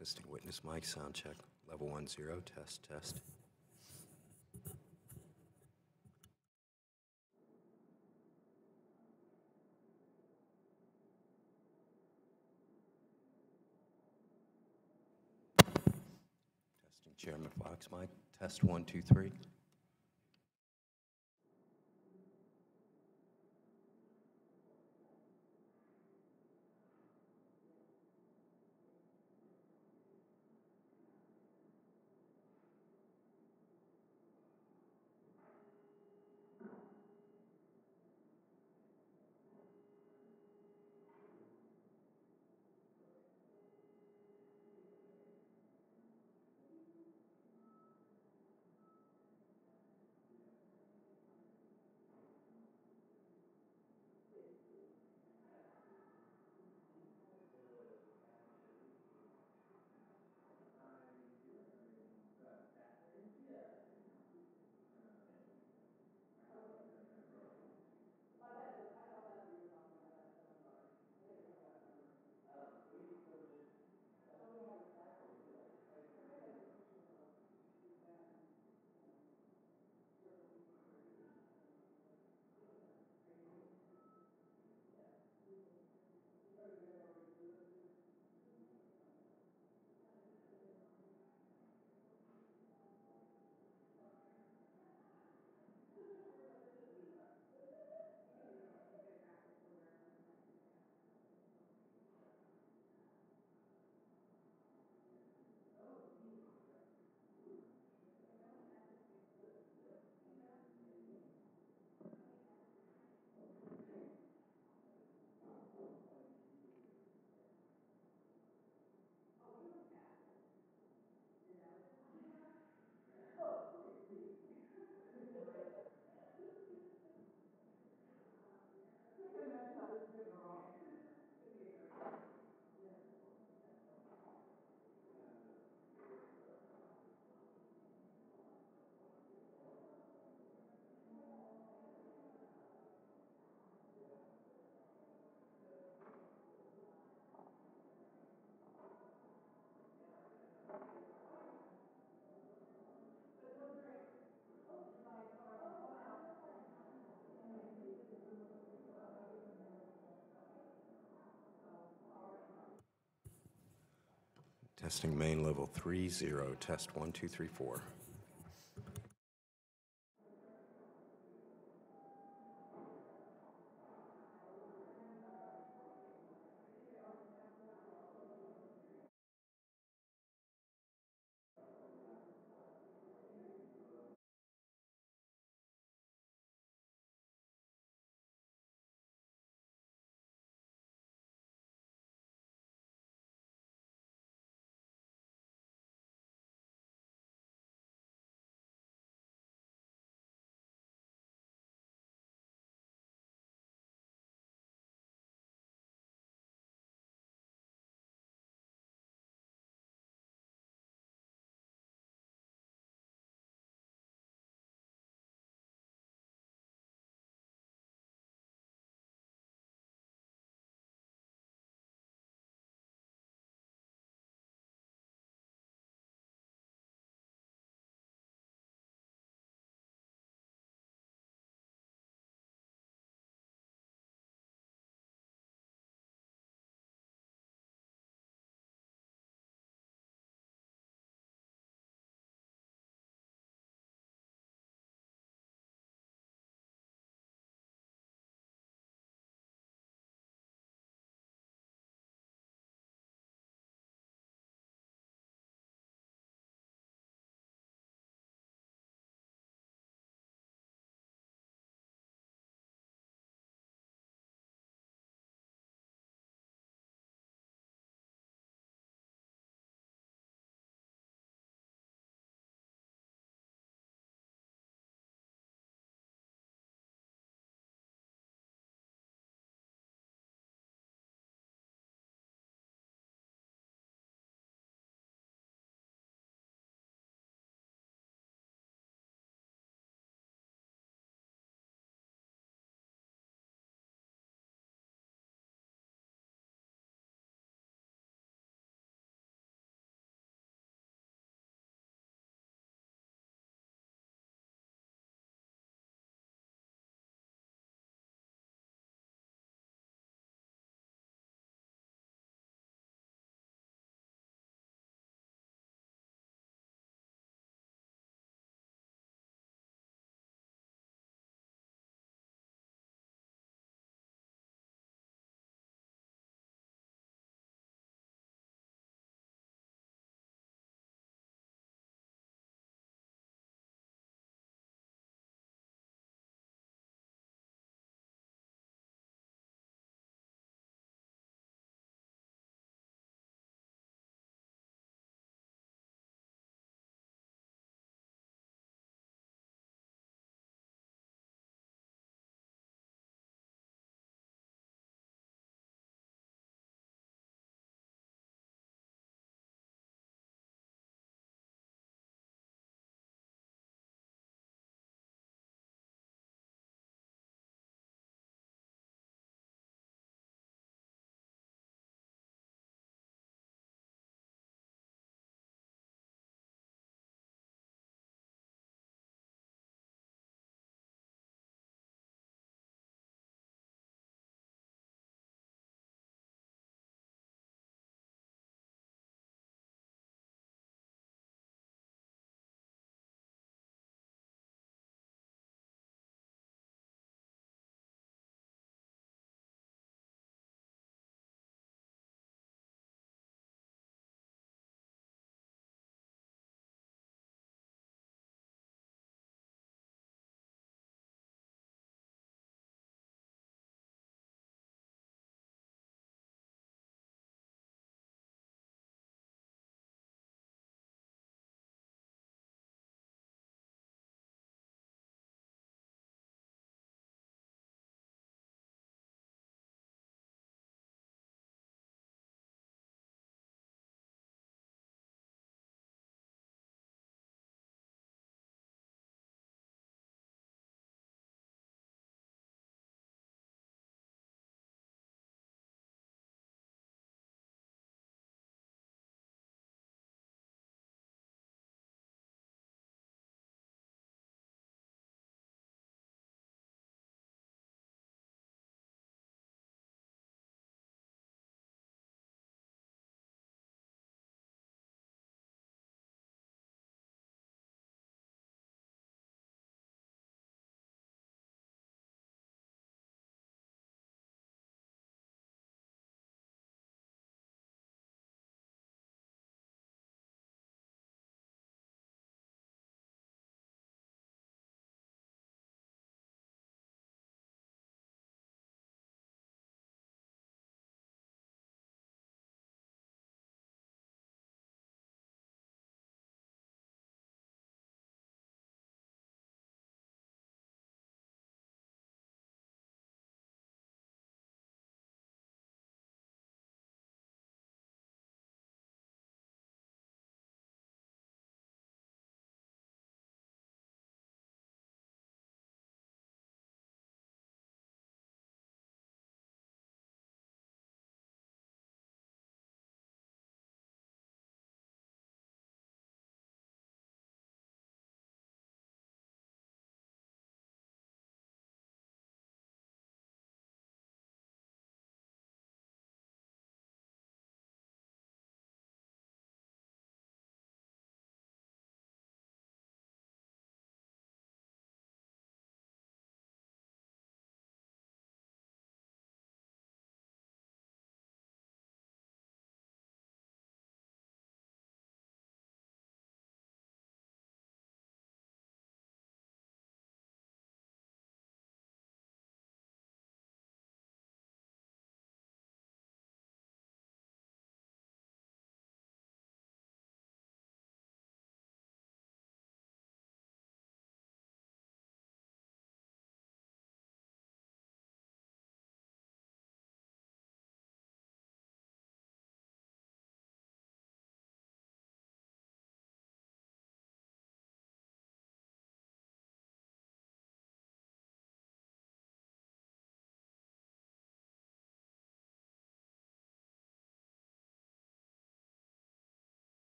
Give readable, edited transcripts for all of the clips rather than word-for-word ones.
Testing witness mic, sound check, level 1, 0, test, test. Testing Chairman Fox mic, test 1, 2, 3. Testing main level 3, 0, test 1, 2, 3, 4.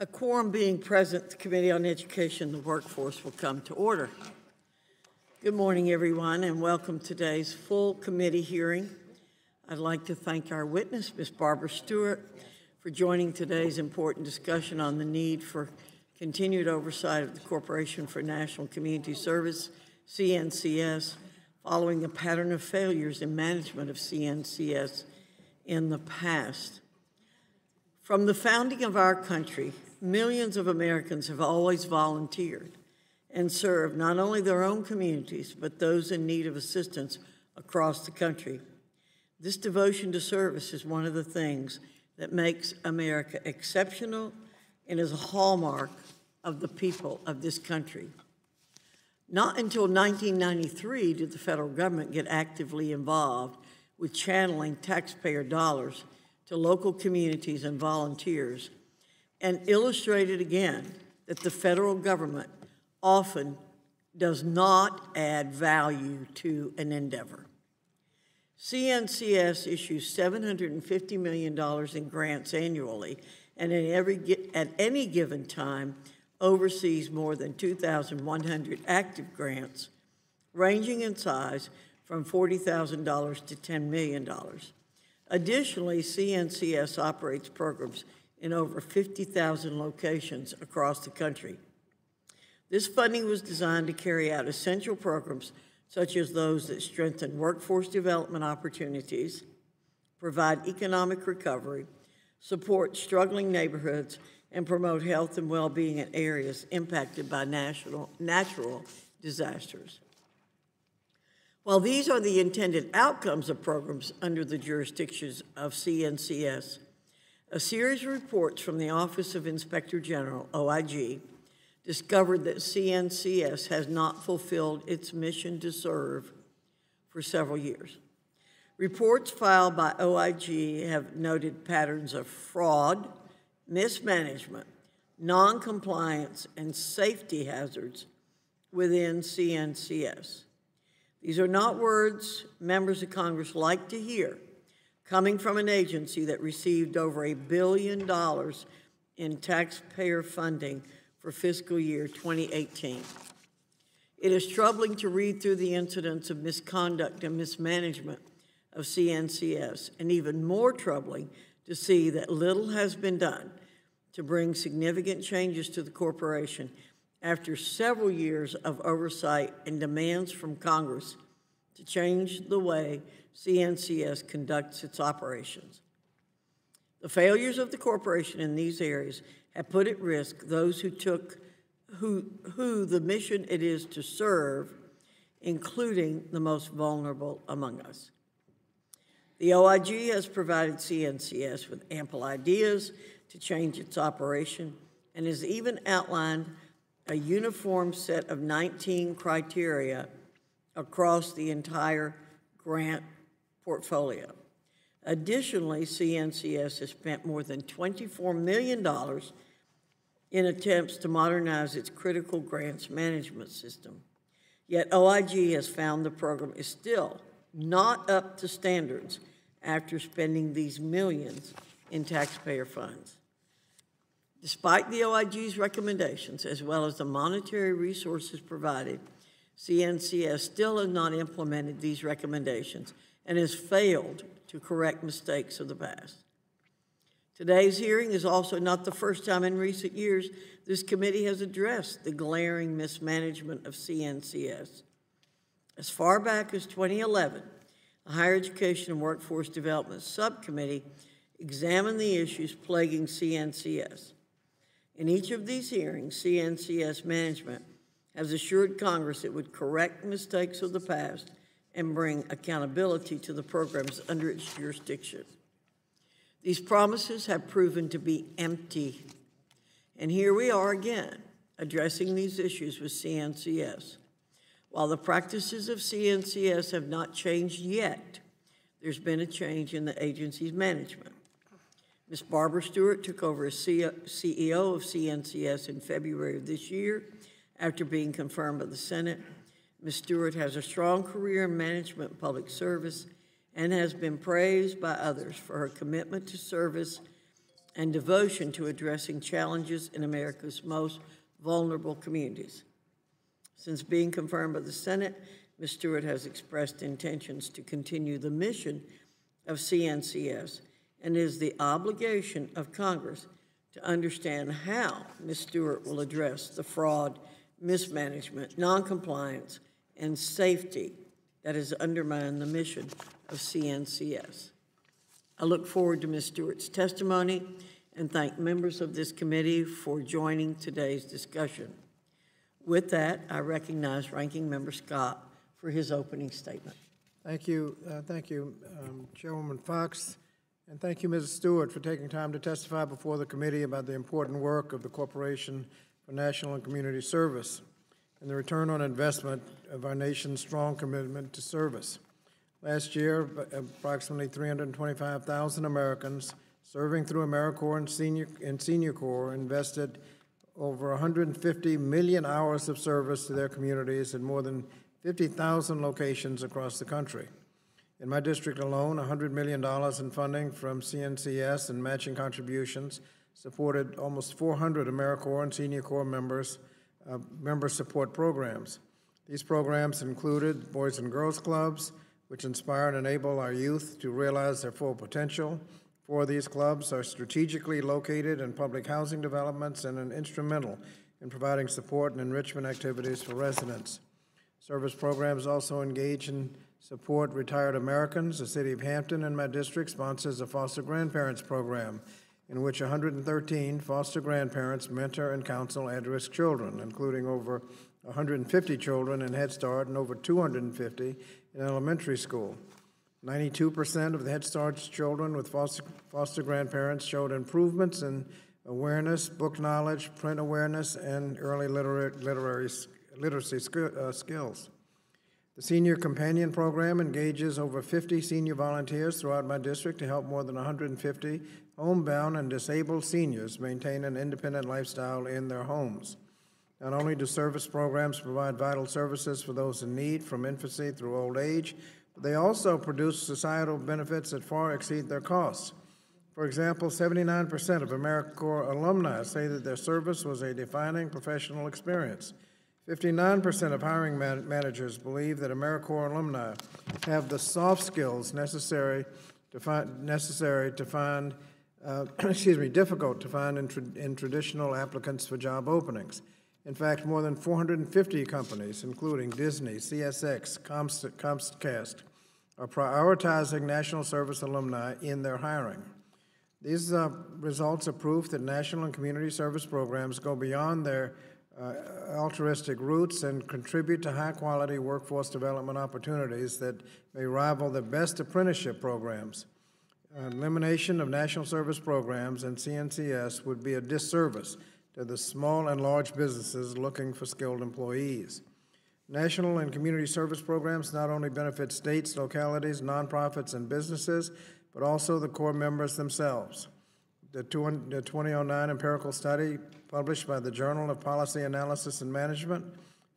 A quorum being present, the Committee on Education and the Workforce will come to order. Good morning, everyone, and welcome to today's full committee hearing. I'd like to thank our witness, Ms. Barbara Stewart, for joining today's important discussion on the need for continued oversight of the Corporation for National Community Service, CNCS, following a pattern of failures in management of CNCS in the past. From the founding of our country, millions of Americans have always volunteered and served not only their own communities, but those in need of assistance across the country. This devotion to service is one of the things that makes America exceptional and is a hallmark of the people of this country. Not until 1993 did the federal government get actively involved with channeling taxpayer dollars to local communities and volunteers, and illustrated again that the federal government often does not add value to an endeavor. CNCS issues $750 million in grants annually, and at any given time oversees more than 2,100 active grants, ranging in size from $40,000 to $10 million. Additionally, CNCS operates programs in over 50,000 locations across the country. This funding was designed to carry out essential programs such as those that strengthen workforce development opportunities, provide economic recovery, support struggling neighborhoods, and promote health and well-being in areas impacted by natural disasters. While these are the intended outcomes of programs under the jurisdictions of CNCS, a series of reports from the Office of Inspector General, OIG, discovered that CNCS has not fulfilled its mission to serve for several years. Reports filed by OIG have noted patterns of fraud, mismanagement, noncompliance, and safety hazards within CNCS. These are not words members of Congress like to hear, coming from an agency that received over $1 billion in taxpayer funding for fiscal year 2018. It is troubling to read through the incidents of misconduct and mismanagement of CNCS, and even more troubling to see that little has been done to bring significant changes to the corporation after several years of oversight and demands from Congress to change the way CNCS conducts its operations. The failures of the corporation in these areas have put at risk those who the mission it is to serve, including the most vulnerable among us. The OIG has provided CNCS with ample ideas to change its operation and has even outlined a uniform set of 19 criteria across the entire grant portfolio. Additionally, CNCS has spent more than $24 million in attempts to modernize its critical grants management system. Yet OIG has found the program is still not up to standards after spending these millions in taxpayer funds. Despite the OIG's recommendations, as well as the monetary resources provided, CNCS still has not implemented these recommendations and has failed to correct mistakes of the past. Today's hearing is also not the first time in recent years this committee has addressed the glaring mismanagement of CNCS. As far back as 2011, the Higher Education and Workforce Development Subcommittee examined the issues plaguing CNCS. In each of these hearings, CNCS management has assured Congress it would correct mistakes of the past and bring accountability to the programs under its jurisdiction. These promises have proven to be empty. And here we are again, addressing these issues with CNCS. While the practices of CNCS have not changed yet, there's been a change in the agency's management. Ms. Barbara Stewart took over as CEO of CNCS in February of this year after being confirmed by the Senate. Ms. Stewart has a strong career in management and public service and has been praised by others for her commitment to service and devotion to addressing challenges in America's most vulnerable communities. Since being confirmed by the Senate, Ms. Stewart has expressed intentions to continue the mission of CNCS, and it is the obligation of Congress to understand how Ms. Stewart will address the fraud, mismanagement, noncompliance, and safety that has undermined the mission of CNCS. I look forward to Ms. Stewart's testimony and thank members of this committee for joining today's discussion. With that, I recognize Ranking Member Scott for his opening statement. Thank you, Chairwoman Fox, and thank you, Mrs. Stewart, for taking time to testify before the committee about the important work of the Corporation for National and Community Service and the return on investment of our nation's strong commitment to service. Last year, approximately 325,000 Americans serving through AmeriCorps and Senior Corps invested over 150 million hours of service to their communities in more than 50,000 locations across the country. In my district alone, $100 million in funding from CNCS and matching contributions supported almost 400 AmeriCorps and Senior Corps member support programs. These programs included Boys and Girls Clubs, which inspire and enable our youth to realize their full potential. 4 of these clubs are strategically located in public housing developments and are instrumental in providing support and enrichment activities for residents. Service programs also engage and support retired Americans. The City of Hampton in my district sponsors a foster grandparents program in which 113 foster grandparents mentor and counsel at-risk children, including over 150 children in Head Start and over 250 in elementary school. 92% of the Head Start's children with foster grandparents showed improvements in awareness, book knowledge, print awareness, and early literacy skills. The Senior Companion Program engages over 50 senior volunteers throughout my district to help more than 150 homebound and disabled seniors maintain an independent lifestyle in their homes. Not only do service programs provide vital services for those in need from infancy through old age, but they also produce societal benefits that far exceed their costs. For example, 79% of AmeriCorps alumni say that their service was a defining professional experience. 59% of hiring managers believe that AmeriCorps alumni have the soft skills necessary to find difficult to find in traditional applicants for job openings. In fact, more than 450 companies, including Disney, CSX, Comcast, are prioritizing national service alumni in their hiring. These results are proof that national and community service programs go beyond their altruistic roots and contribute to high-quality workforce development opportunities that may rival the best apprenticeship programs. Elimination of national service programs and CNCS would be a disservice to the small and large businesses looking for skilled employees. National and community service programs not only benefit states, localities, nonprofits, and businesses, but also the Corps members themselves. The 2009 empirical study published by the Journal of Policy Analysis and Management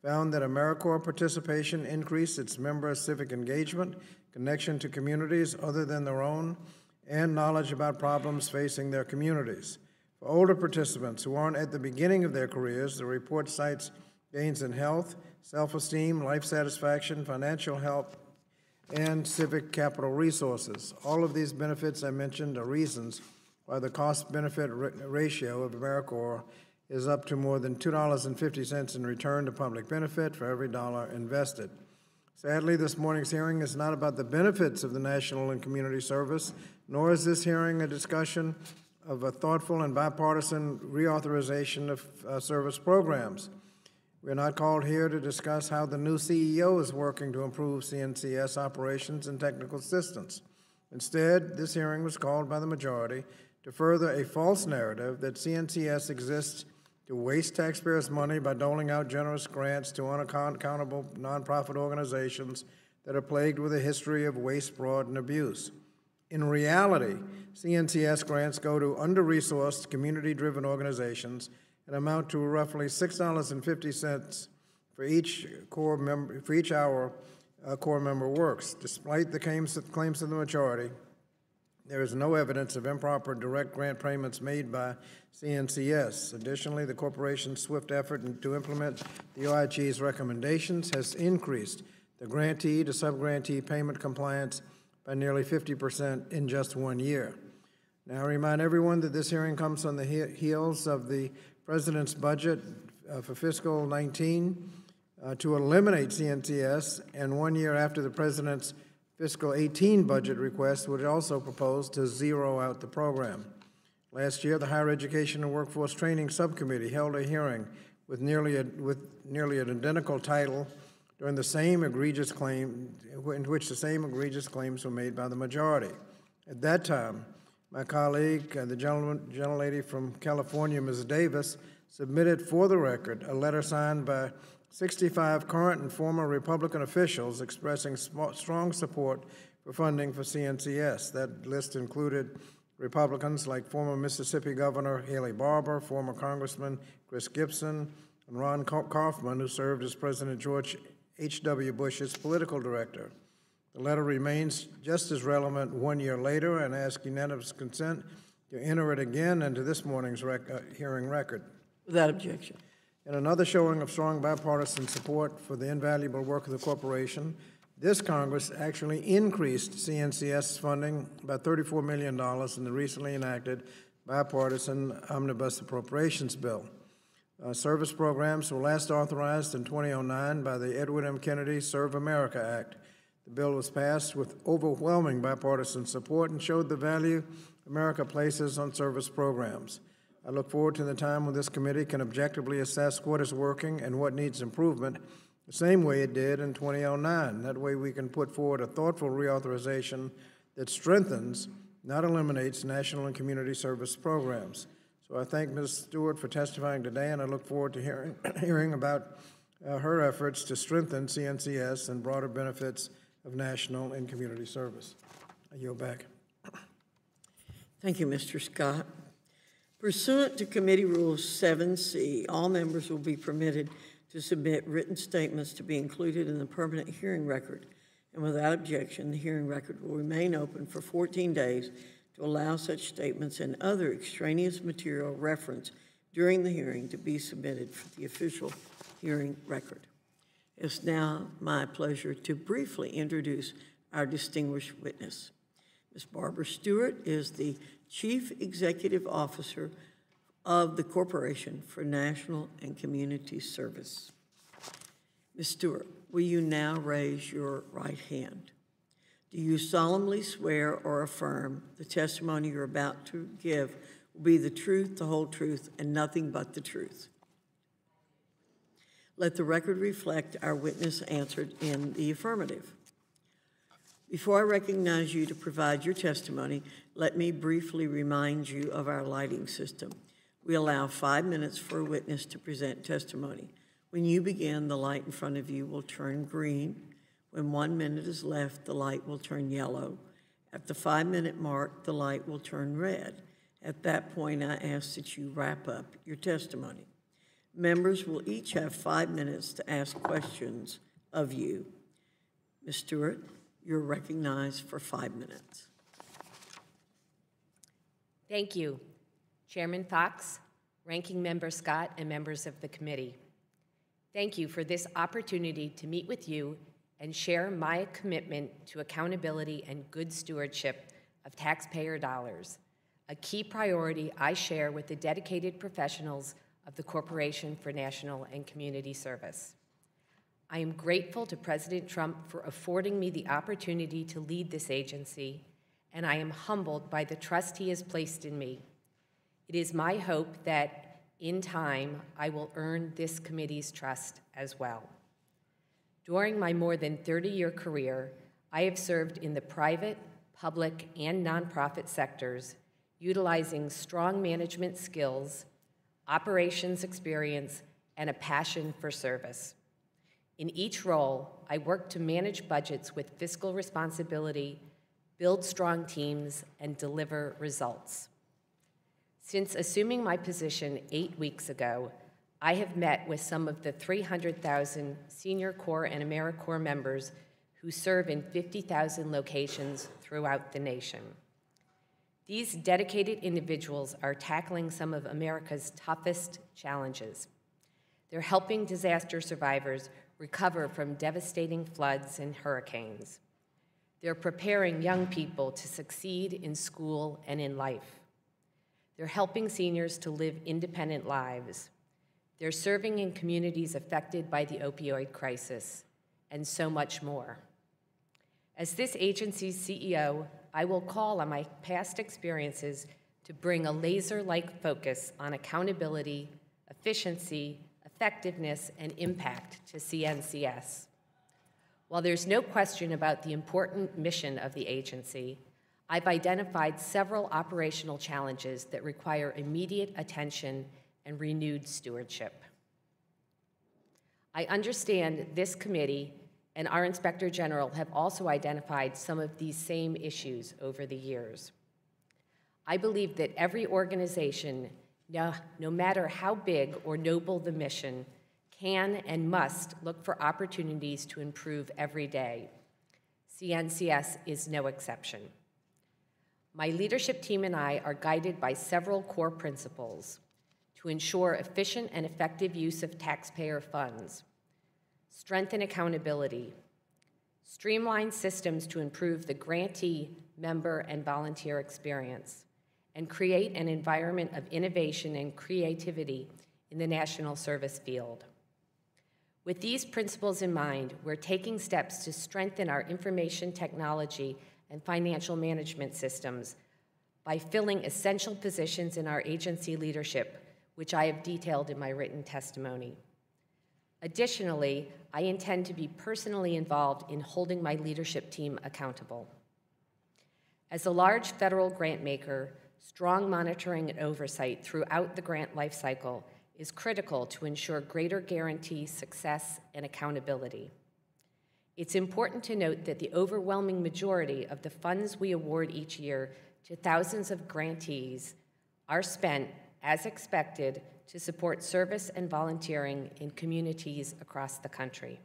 found that AmeriCorps participation increased its members' civic engagement, connection to communities other than their own, and knowledge about problems facing their communities. For older participants who aren't at the beginning of their careers, the report cites gains in health, self-esteem, life satisfaction, financial health, and civic capital resources. All of these benefits I mentioned are reasons why the cost-benefit ratio of AmeriCorps is up to more than $2.50 in return to public benefit for every dollar invested. Sadly, this morning's hearing is not about the benefits of the national and community service, nor is this hearing a discussion of a thoughtful and bipartisan reauthorization of service programs. We're not called here to discuss how the new CEO is working to improve CNCS operations and technical assistance. Instead, this hearing was called by the majority to further a false narrative that CNCS exists to waste taxpayers' money by doling out generous grants to unaccountable nonprofit organizations that are plagued with a history of waste, fraud, and abuse. In reality, CNCS grants go to under-resourced, community-driven organizations and amount to roughly $6.50 for each hour a Corps member works. Despite the claims of the majority, There is no evidence of improper direct grant payments made by CNCS. Additionally, the corporation's swift effort to implement the OIG's recommendations has increased the grantee to subgrantee payment compliance by nearly 50% in just 1 year. Now, I remind everyone that this hearing comes on the heels of the President's budget for fiscal 19 to eliminate CNCS, and 1 year after the President's fiscal 18 budget request, which also proposed to zero out the program. Last year, the Higher Education and Workforce Training Subcommittee held a hearing with nearly an identical title during the same egregious claim, in which the same egregious claims were made by the majority. At that time, my colleague, the gentlelady from California, Ms. Davis, submitted for the record a letter signed by 65 current and former Republican officials expressing strong support for funding for CNCS. That list included Republicans like former Mississippi Governor Haley Barbour, former Congressman Chris Gibson, and Ron Kaufman, who served as President George H.W. Bush's political director. The letter remains just as relevant 1 year later, and ask unanimous consent to enter it again into this morning's hearing record. Without objection. In another showing of strong bipartisan support for the invaluable work of the corporation, this Congress actually increased CNCS funding by $34 million in the recently enacted bipartisan omnibus appropriations bill. Service programs were last authorized in 2009 by the Edward M. Kennedy Serve America Act. The bill was passed with overwhelming bipartisan support and showed the value America places on service programs. I look forward to the time when this committee can objectively assess what is working and what needs improvement, the same way it did in 2009. That way we can put forward a thoughtful reauthorization that strengthens, not eliminates, national and community service programs. So I thank Ms. Stewart for testifying today, and I look forward to hearing about her efforts to strengthen CNCS and broader benefits of national and community service. I yield back. Thank you, Mr. Scott. Pursuant to Committee Rules 7C, all members will be permitted to submit written statements to be included in the permanent hearing record, and without objection, the hearing record will remain open for 14 days to allow such statements and other extraneous material referenced during the hearing to be submitted for the official hearing record. It's now my pleasure to briefly introduce our distinguished witness. Ms. Barbara Stewart is the Chief Executive Officer of the Corporation for National and Community Service. Ms. Stewart, will you now raise your right hand? Do you solemnly swear or affirm the testimony you're about to give will be the truth, the whole truth, and nothing but the truth? Let the record reflect our witness answered in the affirmative. Before I recognize you to provide your testimony, let me briefly remind you of our lighting system. We allow 5 minutes for a witness to present testimony. When you begin, the light in front of you will turn green. When 1 minute is left, the light will turn yellow. At the 5-minute mark, the light will turn red. At that point, I ask that you wrap up your testimony. Members will each have 5 minutes to ask questions of you. Ms. Stewart, you're recognized for 5 minutes. Thank you, Chairman Fox, Ranking Member Scott, and members of the committee. Thank you for this opportunity to meet with you and share my commitment to accountability and good stewardship of taxpayer dollars, a key priority I share with the dedicated professionals of the Corporation for National and Community Service. I am grateful to President Trump for affording me the opportunity to lead this agency, and I am humbled by the trust he has placed in me. It is my hope that, in time, I will earn this committee's trust as well. During my more than 30-year career, I have served in the private, public, and nonprofit sectors, utilizing strong management skills, operations experience, and a passion for service. In each role, I worked to manage budgets with fiscal responsibility, build strong teams, and deliver results. Since assuming my position 8 weeks ago, I have met with some of the 300,000 Senior Corps and AmeriCorps members who serve in 50,000 locations throughout the nation. These dedicated individuals are tackling some of America's toughest challenges. They're helping disaster survivors recover from devastating floods and hurricanes. They're preparing young people to succeed in school and in life. They're helping seniors to live independent lives. They're serving in communities affected by the opioid crisis, and so much more. As this agency's CEO, I will call on my past experiences to bring a laser-like focus on accountability, efficiency, effectiveness, and impact to CNCS. While there's no question about the important mission of the agency, I've identified several operational challenges that require immediate attention and renewed stewardship. I understand this committee and our Inspector General have also identified some of these same issues over the years. I believe that every organization, no matter how big or noble the mission, can and must look for opportunities to improve every day. CNCS is no exception. My leadership team and I are guided by several core principles to ensure efficient and effective use of taxpayer funds, strengthen accountability, streamline systems to improve the grantee, member, and volunteer experience, and create an environment of innovation and creativity in the national service field. With these principles in mind, we're taking steps to strengthen our information technology and financial management systems by filling essential positions in our agency leadership, which I have detailed in my written testimony. Additionally, I intend to be personally involved in holding my leadership team accountable. As a large federal grant maker, strong monitoring and oversight throughout the grant lifecycle is critical to ensure greater guarantee, success, and accountability. It's important to note that the overwhelming majority of the funds we award each year to thousands of grantees are spent, as expected, to support service and volunteering in communities across the country.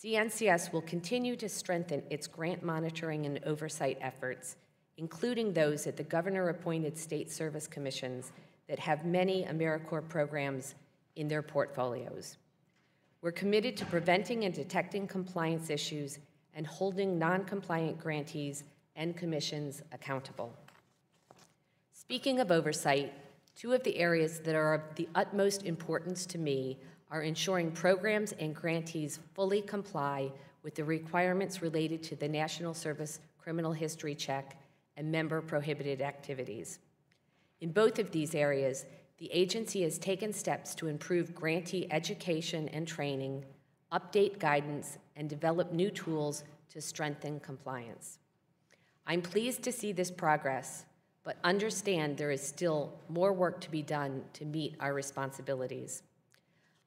CNCS will continue to strengthen its grant monitoring and oversight efforts, including those at the governor-appointed state service commissions that have many AmeriCorps programs in their portfolios. We're committed to preventing and detecting compliance issues and holding non-compliant grantees and commissions accountable. Speaking of oversight, two of the areas that are of the utmost importance to me are ensuring programs and grantees fully comply with the requirements related to the National Service Criminal History Check and member prohibited activities. In both of these areas, the agency has taken steps to improve grantee education and training, update guidance, and develop new tools to strengthen compliance. I'm pleased to see this progress, but understand there is still more work to be done to meet our responsibilities.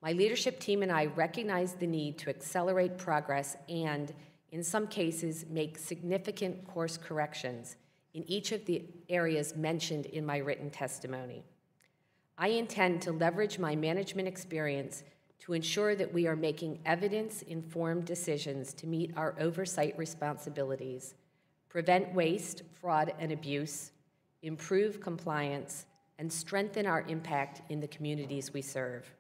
My leadership team and I recognize the need to accelerate progress and, in some cases, make significant course corrections in each of the areas mentioned in my written testimony. I intend to leverage my management experience to ensure that we are making evidence-informed decisions to meet our oversight responsibilities, prevent waste, fraud, and abuse, improve compliance, and strengthen our impact in the communities we serve.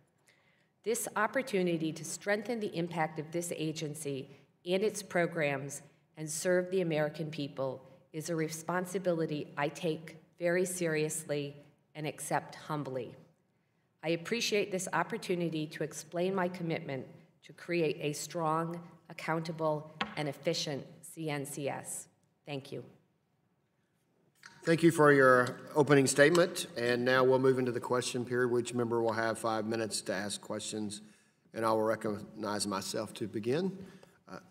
This opportunity to strengthen the impact of this agency and its programs and serve the American people is a responsibility I take very seriously and accept humbly. I appreciate this opportunity to explain my commitment to create a strong, accountable, and efficient CNCS. Thank you. Thank you for your opening statement, and now we'll move into the question period. Each member will have 5 minutes to ask questions, and I will recognize myself to begin.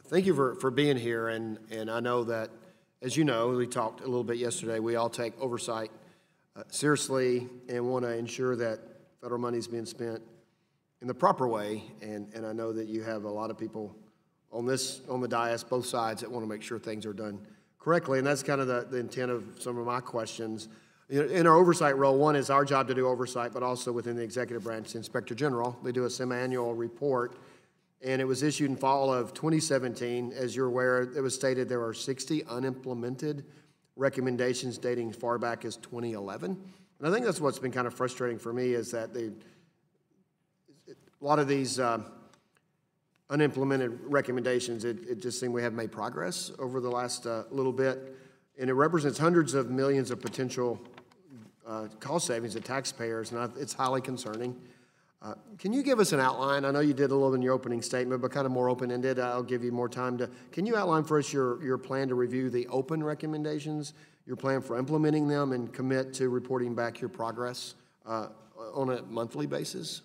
Thank you for being here, and I know that, as you know, we talked a little bit yesterday, we all take oversight seriously and want to ensure that federal money is being spent in the proper way, and I know that you have a lot of people on the dais, both sides, that want to make sure things are done correctly, and that's kind of the intent of some of my questions. In our oversight role, one is our job to do oversight, but also within the executive branch, the Inspector General. They do a semi-annual report, and it was issued in fall of 2017. As you're aware, it was stated there are 60 unimplemented recommendations dating far back as 2011. And I think that's what's been kind of frustrating for me is that a lot of these unimplemented recommendations, it just seemed we have made progress over the last little bit. And it represents hundreds of millions of potential cost savings to taxpayers, and it's highly concerning. Can you give us an outline? I know you did a little in your opening statement, but kind of more open-ended. I'll give you more time to. Can you outline for us your plan to review the open recommendations, your plan for implementing them, and commit to reporting back your progress on a monthly basis?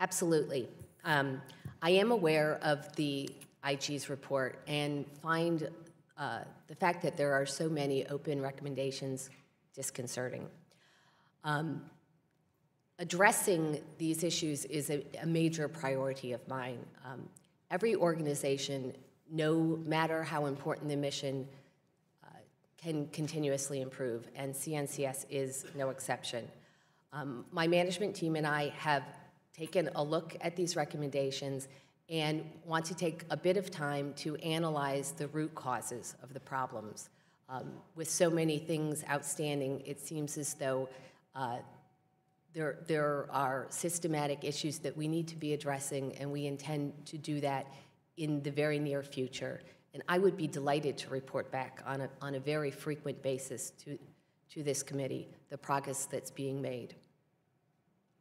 Absolutely. I am aware of the IG's report and find the fact that there are so many open recommendations disconcerting. Addressing these issues is a major priority of mine. Every organization, no matter how important the mission, can continuously improve, and CNCS is no exception. My management team and I have taken a look at these recommendations and want to take a bit of time to analyze the root causes of the problems. With so many things outstanding, it seems as though there are systematic issues that we need to be addressing, and we intend to do that in the very near future. And I would be delighted to report back on a very frequent basis to this committee the progress that's being made.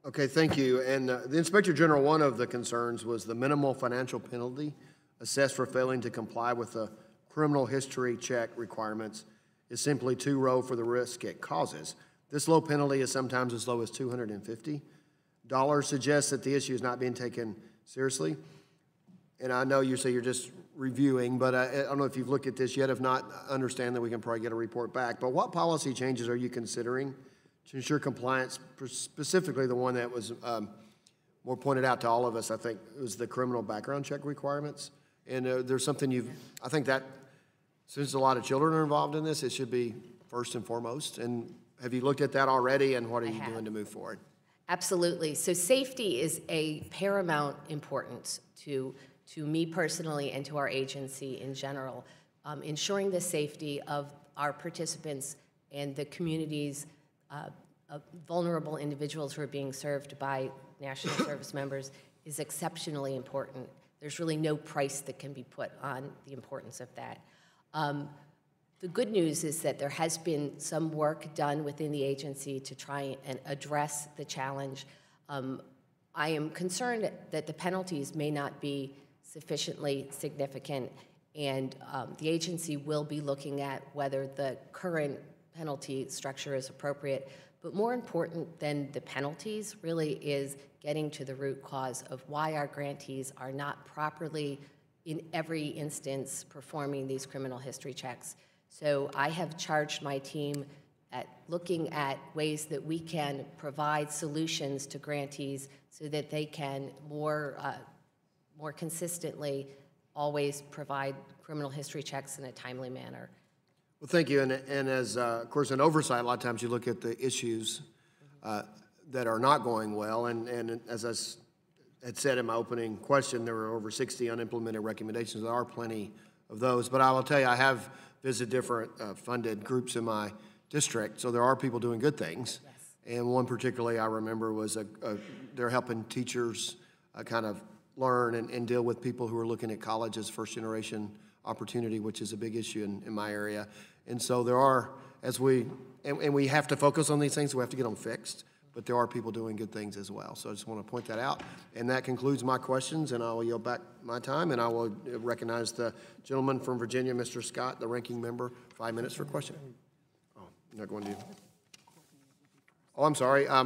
Okay, thank you. And the Inspector General, one of the concerns was the minimal financial penalty assessed for failing to comply with the criminal history check requirements is simply too low for the risk it causes. This low penalty is sometimes as low as $250. Suggests that the issue is not being taken seriously. And I know you say you're just reviewing, but I don't know if you've looked at this yet. If not, understand that we can probably get a report back. But what policy changes are you considering to ensure compliance, specifically the one that was more pointed out to all of us, I think, was the criminal background check requirements? And there's something I think that since a lot of children are involved in this, it should be first and foremost. And have you looked at that already, and what are you doing to move forward? Absolutely. So safety is a paramount importance to me personally and to our agency in general. Ensuring the safety of our participants and the communities of vulnerable individuals who are being served by National Service members is exceptionally important. There's really no price that can be put on the importance of that. The good news is that there has been some work done within the agency to try and address the challenge. I am concerned that the penalties may not be sufficiently significant, and the agency will be looking at whether the current penalty structure is appropriate. But more important than the penalties really is getting to the root cause of why our grantees are not properly, in every instance, performing these criminal history checks. So I have charged my team at looking at ways that we can provide solutions to grantees so that they can more consistently always provide criminal history checks in a timely manner. Well, thank you. And as, of course, in oversight, a lot of times you look at the issues that are not going well. And as I had said in my opening question, there were over 60 unimplemented recommendations. There are plenty of those. But I will tell you, I have visited different funded groups in my district, so there are people doing good things. Yes. And one particularly I remember was they're helping teachers kind of learn and deal with people who are looking at college as first-generation opportunity, which is a big issue in my area. And so there are, and we have to focus on these things, we have to get them fixed, but there are people doing good things as well. So I just want to point that out. And that concludes my questions, and I will yield back my time, and I will recognize the gentleman from Virginia, Mr. Scott, the ranking member, 5 minutes for question. Oh, you're not going to? Oh, I'm sorry. I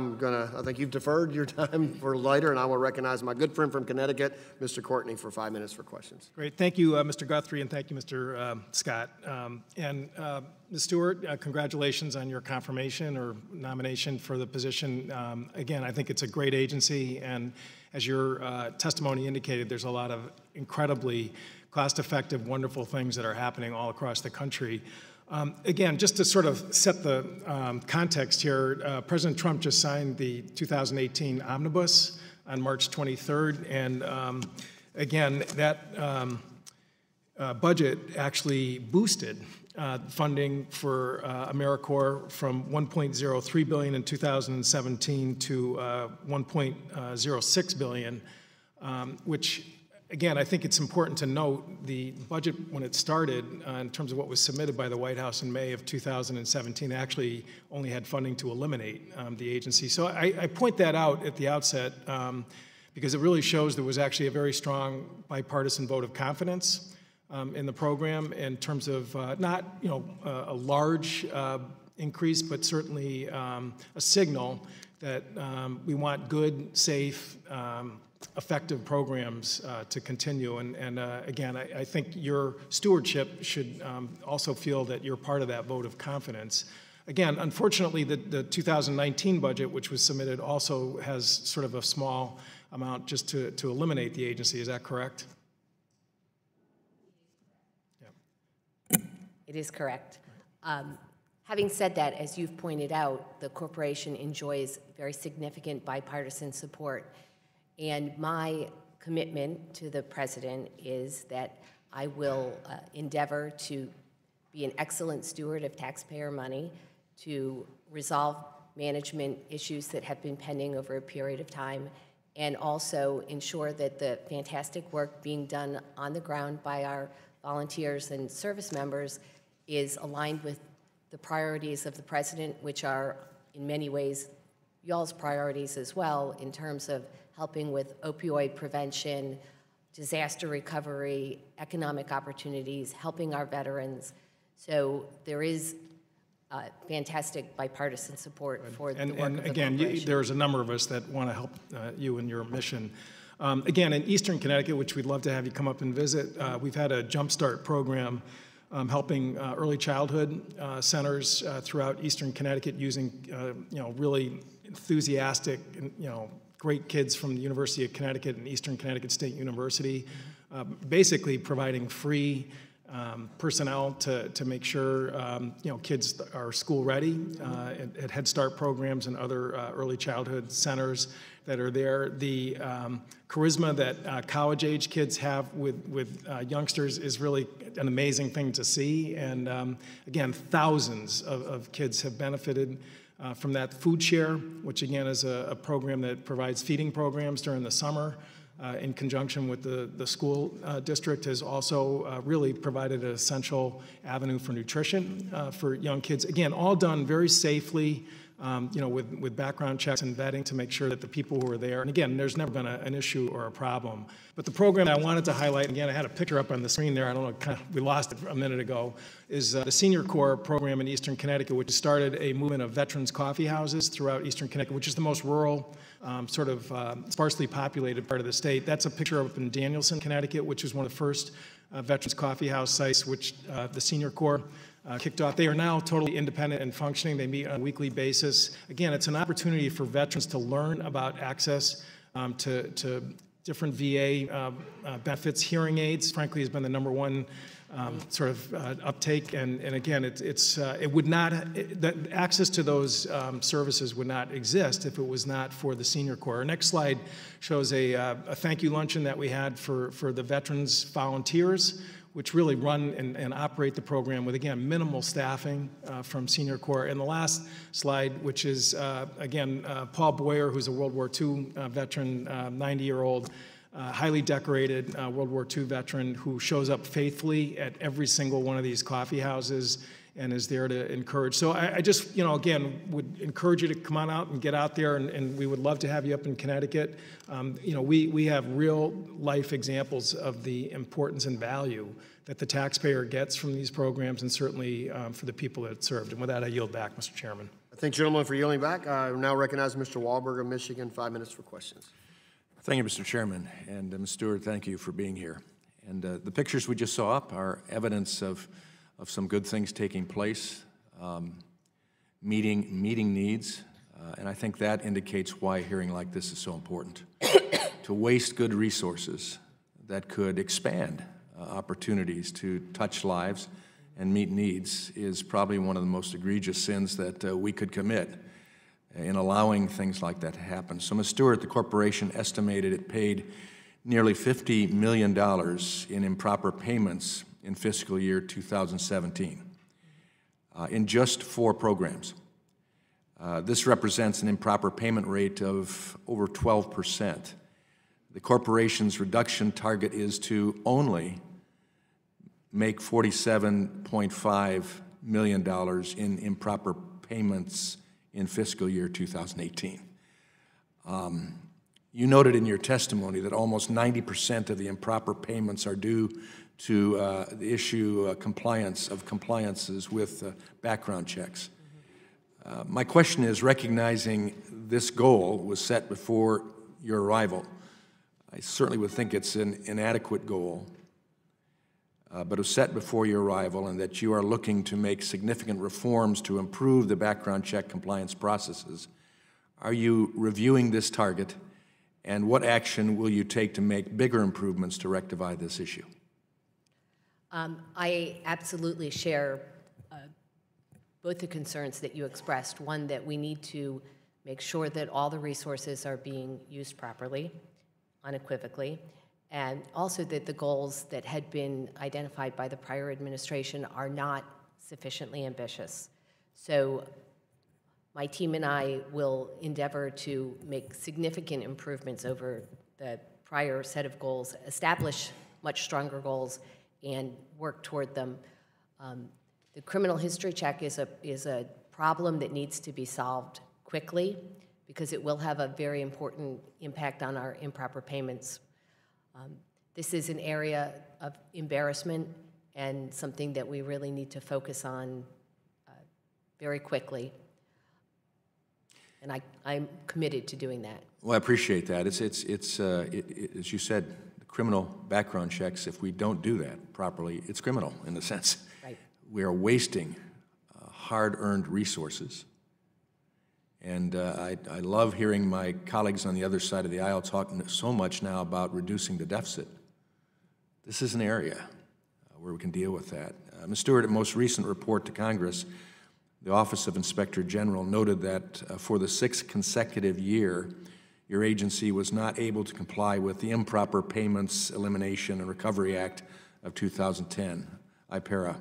think you've deferred your time for later, and I will recognize my good friend from Connecticut, Mr. Courtney, for 5 minutes for questions. Great. Thank you, Mr. Guthrie, and thank you, Mr. Scott. Ms. Stewart, congratulations on your confirmation or nomination for the position. Again, I think it's a great agency, and as your testimony indicated, there's a lot of incredibly cost-effective, wonderful things that are happening all across the country. Again, just to sort of set the context here, President Trump just signed the 2018 Omnibus on March 23rd, and again, that budget actually boosted funding for AmeriCorps from $1.03 billion in 2017 to $1.06 billion, which, again, I think it's important to note the budget when it started, in terms of what was submitted by the White House in May of 2017, actually only had funding to eliminate the agency. So I point that out at the outset because it really shows there was actually a very strong bipartisan vote of confidence in the program in terms of not, a large increase, but certainly a signal that we want good, safe, effective programs to continue. And again, I think your stewardship should also feel that you're part of that vote of confidence. Again, unfortunately, the 2019 budget, which was submitted, also has sort of a small amount just to eliminate the agency. Is that correct? It is correct. Having said that, as you've pointed out, the corporation enjoys very significant bipartisan support. And my commitment to the president is that I will endeavor to be an excellent steward of taxpayer money, to resolve management issues that have been pending over a period of time, and also ensure that the fantastic work being done on the ground by our volunteers and service members is aligned with the priorities of the president, which are in many ways y'all's priorities as well, in terms of helping with opioid prevention, disaster recovery, economic opportunities, helping our veterans. So there is fantastic bipartisan support for the work of the corporation. And again, there's a number of us that want to help you in your mission. Again, in Eastern Connecticut, which we'd love to have you come up and visit, we've had a Jumpstart program helping early childhood centers throughout Eastern Connecticut using, really enthusiastic, great kids from the University of Connecticut and Eastern Connecticut State University, basically providing free personnel to make sure kids are school ready at Head Start programs and other early childhood centers that are there. The charisma that college-age kids have with youngsters is really an amazing thing to see. And again, thousands of kids have benefited from that. Food Share, which again is a program that provides feeding programs during the summer in conjunction with the school district, has also really provided an essential avenue for nutrition for young kids. Again, all done very safely, with background checks and vetting to make sure that the people who are there, and again, there's never been an issue or a problem. But the program I wanted to highlight, again, I had a picture up on the screen there, I don't know, we lost it a minute ago, is the Senior Corps program in Eastern Connecticut, which started a movement of veterans coffee houses throughout Eastern Connecticut, which is the most rural, sparsely populated part of the state. That's a picture up in Danielson, Connecticut, which is one of the first veterans coffee house sites, which the Senior Corps kicked off. They are now totally independent and functioning. They meet on a weekly basis. Again, it's an opportunity for veterans to learn about access to different VA benefits. Hearing aids, frankly, has been the number one uptake. And again, the access to those services would not exist if it was not for the Senior Corps. Our next slide shows a thank you luncheon that we had for the veterans volunteers, which really run and operate the program with, again, minimal staffing from Senior Corps. And the last slide, which is, Paul Boyer, who's a World War II veteran, 90-year-old, highly decorated World War II veteran who shows up faithfully at every single one of these coffee houses and is there to encourage. So I just, again, would encourage you to come on out and get out there, and we would love to have you up in Connecticut. We have real life examples of the importance and value that the taxpayer gets from these programs, and certainly for the people that it served. And with that, I yield back, Mr. Chairman. Thank you, gentlemen, for yielding back. I now recognize Mr. Wahlberg of Michigan, 5 minutes for questions. Thank you, Mr. Chairman. And Ms. Stewart, thank you for being here. And the pictures we just saw up are evidence of some good things taking place, meeting needs, and I think that indicates why a hearing like this is so important. To waste good resources that could expand opportunities to touch lives and meet needs is probably one of the most egregious sins that we could commit in allowing things like that to happen. So, Ms. Stewart, the corporation estimated it paid nearly $50 million in improper payments in fiscal year 2017. in just 4 programs. This represents an improper payment rate of over 12%. The corporation's reduction target is to only make $47.5 million in improper payments in fiscal year 2018. You noted in your testimony that almost 90% of the improper payments are due to the issue compliances with background checks. My question is, recognizing this goal was set before your arrival, I certainly would think it's an inadequate goal, but it was set before your arrival, and that you are looking to make significant reforms to improve the background check compliance processes. Are you reviewing this target, and what action will you take to make bigger improvements to rectify this issue? I absolutely share both the concerns that you expressed. One, that we need to make sure that all the resources are being used properly, unequivocally, and also that the goals that had been identified by the prior administration are not sufficiently ambitious. So my team and I will endeavor to make significant improvements over the prior set of goals, establish much stronger goals, and work toward them. The criminal history check is a problem that needs to be solved quickly, because it will have a very important impact on our improper payments. This is an area of embarrassment and something that we really need to focus on very quickly. And I'm committed to doing that. Well, I appreciate that. It's as you said, the criminal background checks, if we don't do that properly, it's criminal in a sense. Right. We are wasting hard-earned resources. And I love hearing my colleagues on the other side of the aisle talk so much now about reducing the deficit. This is an area where we can deal with that. Ms. Stewart, in a most recent report to Congress, the Office of Inspector General noted that for the 6th consecutive year, your agency was not able to comply with the Improper Payments Elimination and Recovery Act of 2010, IPERA.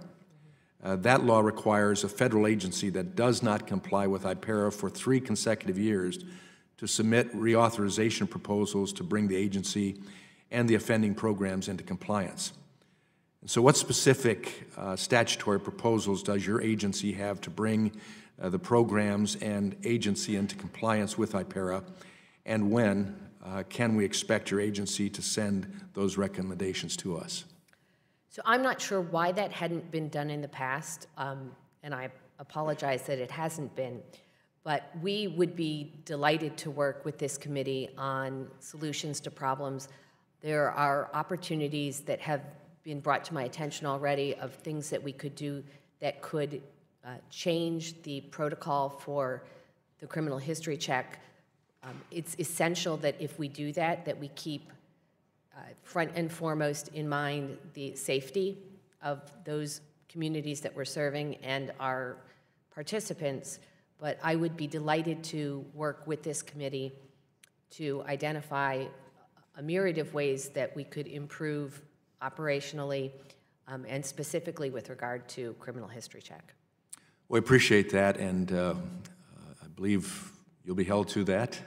That law requires a federal agency that does not comply with IPERA for 3 consecutive years to submit reauthorization proposals to bring the agency and the offending programs into compliance. And so what specific statutory proposals does your agency have to bring the programs and agency into compliance with IPERA, and when can we expect your agency to send those recommendations to us? So I'm not sure why that hadn't been done in the past, and I apologize that it hasn't been, but we would be delighted to work with this committee on solutions to problems. There are opportunities that have been brought to my attention already of things that we could do that could change the protocol for the criminal history check. It's essential that if we do that, that we keep front and foremost in mind the safety of those communities that we're serving and our participants. But I would be delighted to work with this committee to identify a myriad of ways that we could improve operationally and specifically with regard to criminal history check. Well, I appreciate that, and I believe you'll be held to that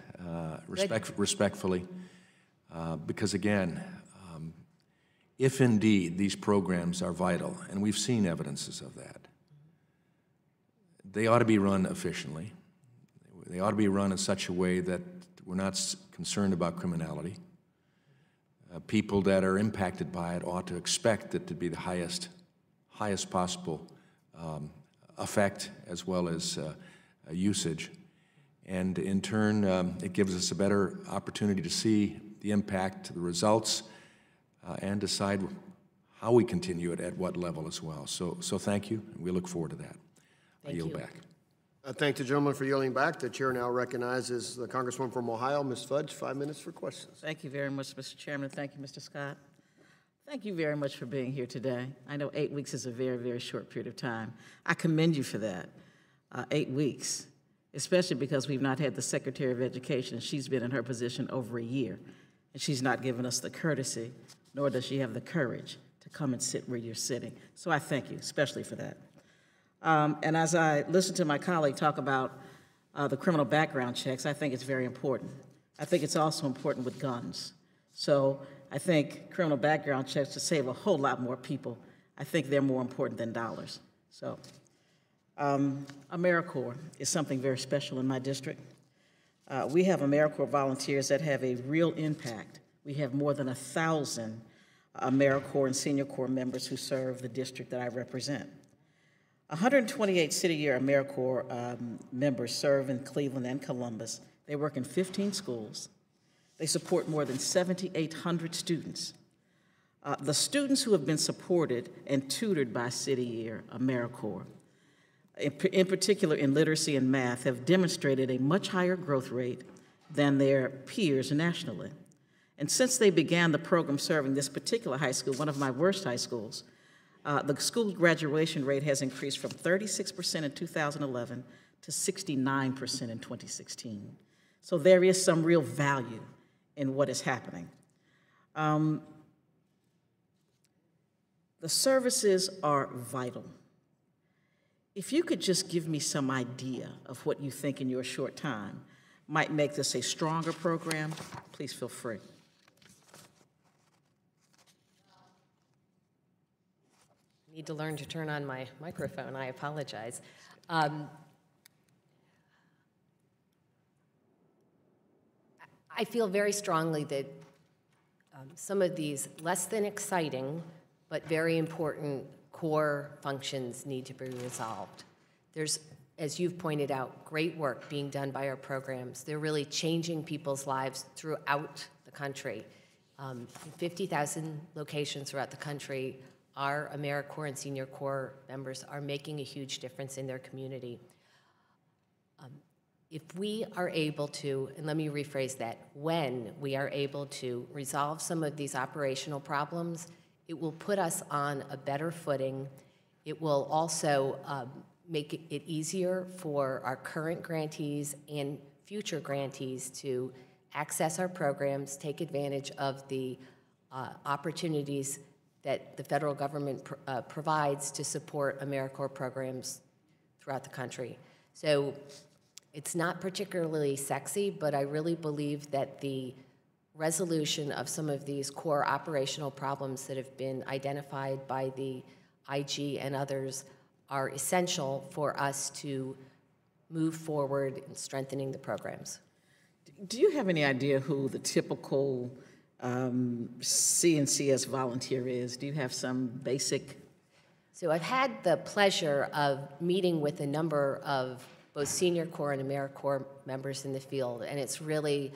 respectfully, because again, if indeed these programs are vital, and we've seen evidences of that, they ought to be run efficiently. They ought to be run in such a way that we're not concerned about criminality. People that are impacted by it ought to expect it to be the highest possible effect as well as usage. And in turn, it gives us a better opportunity to see the impact, the results, and decide how we continue it at what level as well. So thank you, and we look forward to that. I yield back. I thank the gentleman for yielding back. The chair now recognizes the Congresswoman from Ohio, Ms. Fudge, 5 minutes for questions. Thank you very much, Mr. Chairman. Thank you, Mr. Scott. Thank you very much for being here today. I know 8 weeks is a very, very short period of time. I commend you for that, 8 weeks, especially because we've not had the Secretary of Education. She's been in her position over a year, and she's not given us the courtesy, nor does she have the courage to come and sit where you're sitting. So I thank you, especially for that. And as I listen to my colleague talk about the criminal background checks, I think it's very important. I think it's also important with guns. So I think criminal background checks to save a whole lot more people, I think they're more important than dollars. So AmeriCorps is something very special in my district. We have AmeriCorps volunteers that have a real impact. We have more than 1,000 AmeriCorps and Senior Corps members who serve the district that I represent. 128 city-year AmeriCorps members serve in Cleveland and Columbus. They work in 15 schools. They support more than 7,800 students. The students who have been supported and tutored by city-year AmeriCorps, in particular in literacy and math, have demonstrated a much higher growth rate than their peers nationally. And since they began the program serving this particular high school, one of my worst high schools, the school graduation rate has increased from 36% in 2011 to 69% in 2016. So there is some real value in what is happening. The services are vital. If you could just give me some idea of what you think in your short time might make this a stronger program, please feel free. I need to learn to turn on my microphone. I apologize. I feel very strongly that some of these less than exciting but very important core functions need to be resolved. There's, as you've pointed out, great work being done by our programs. They're really changing people's lives throughout the country. 50,000 locations throughout the country, our AmeriCorps and Senior Corps members are making a huge difference in their community. If we are able to, and let me rephrase that, when we are able to resolve some of these operational problems, it will put us on a better footing. It will also make it easier for our current grantees and future grantees to access our programs, take advantage of the opportunities that the federal government provides to support AmeriCorps programs throughout the country. So it's not particularly sexy, but I really believe that the resolution of some of these core operational problems that have been identified by the IG and others are essential for us to move forward in strengthening the programs. Do you have any idea who the typical CNCS volunteer is? Do you have some basic? So I've had the pleasure of meeting with a number of both Senior Corps and AmeriCorps members in the field, and it's really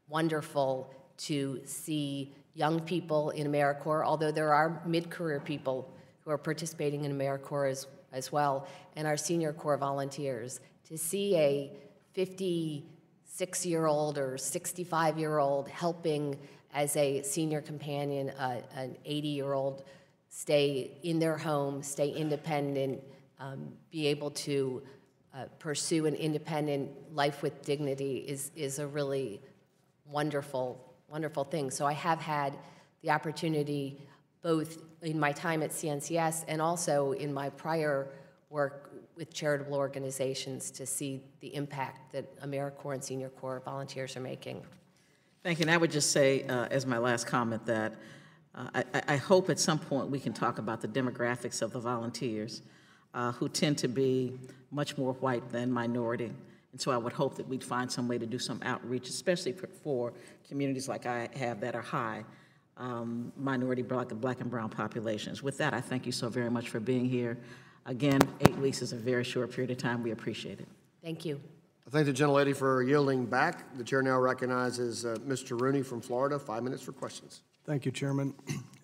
wonderful to see young people in AmeriCorps, although there are mid-career people who are participating in AmeriCorps as well, and our Senior Corps volunteers. To see a 56-year-old or 65-year-old helping as a senior companion, an 80-year-old stay in their home, stay independent, be able to pursue an independent life with dignity is a really wonderful thing. So I have had the opportunity, both in my time at CNCS and also in my prior work with charitable organizations, to see the impact that AmeriCorps and Senior Corps volunteers are making. Thank you. And I would just say, as my last comment, that I hope at some point we can talk about the demographics of the volunteers who tend to be much more white than minority. And so I would hope that we'd find some way to do some outreach, especially for communities like I have that are high minority black and brown populations. With that, I thank you so very much for being here. Again, 8 weeks is a very short period of time. We appreciate it. Thank you. I thank the gentlelady for yielding back. The chair now recognizes Mr. Rooney from Florida. 5 minutes for questions. Thank you, Chairman.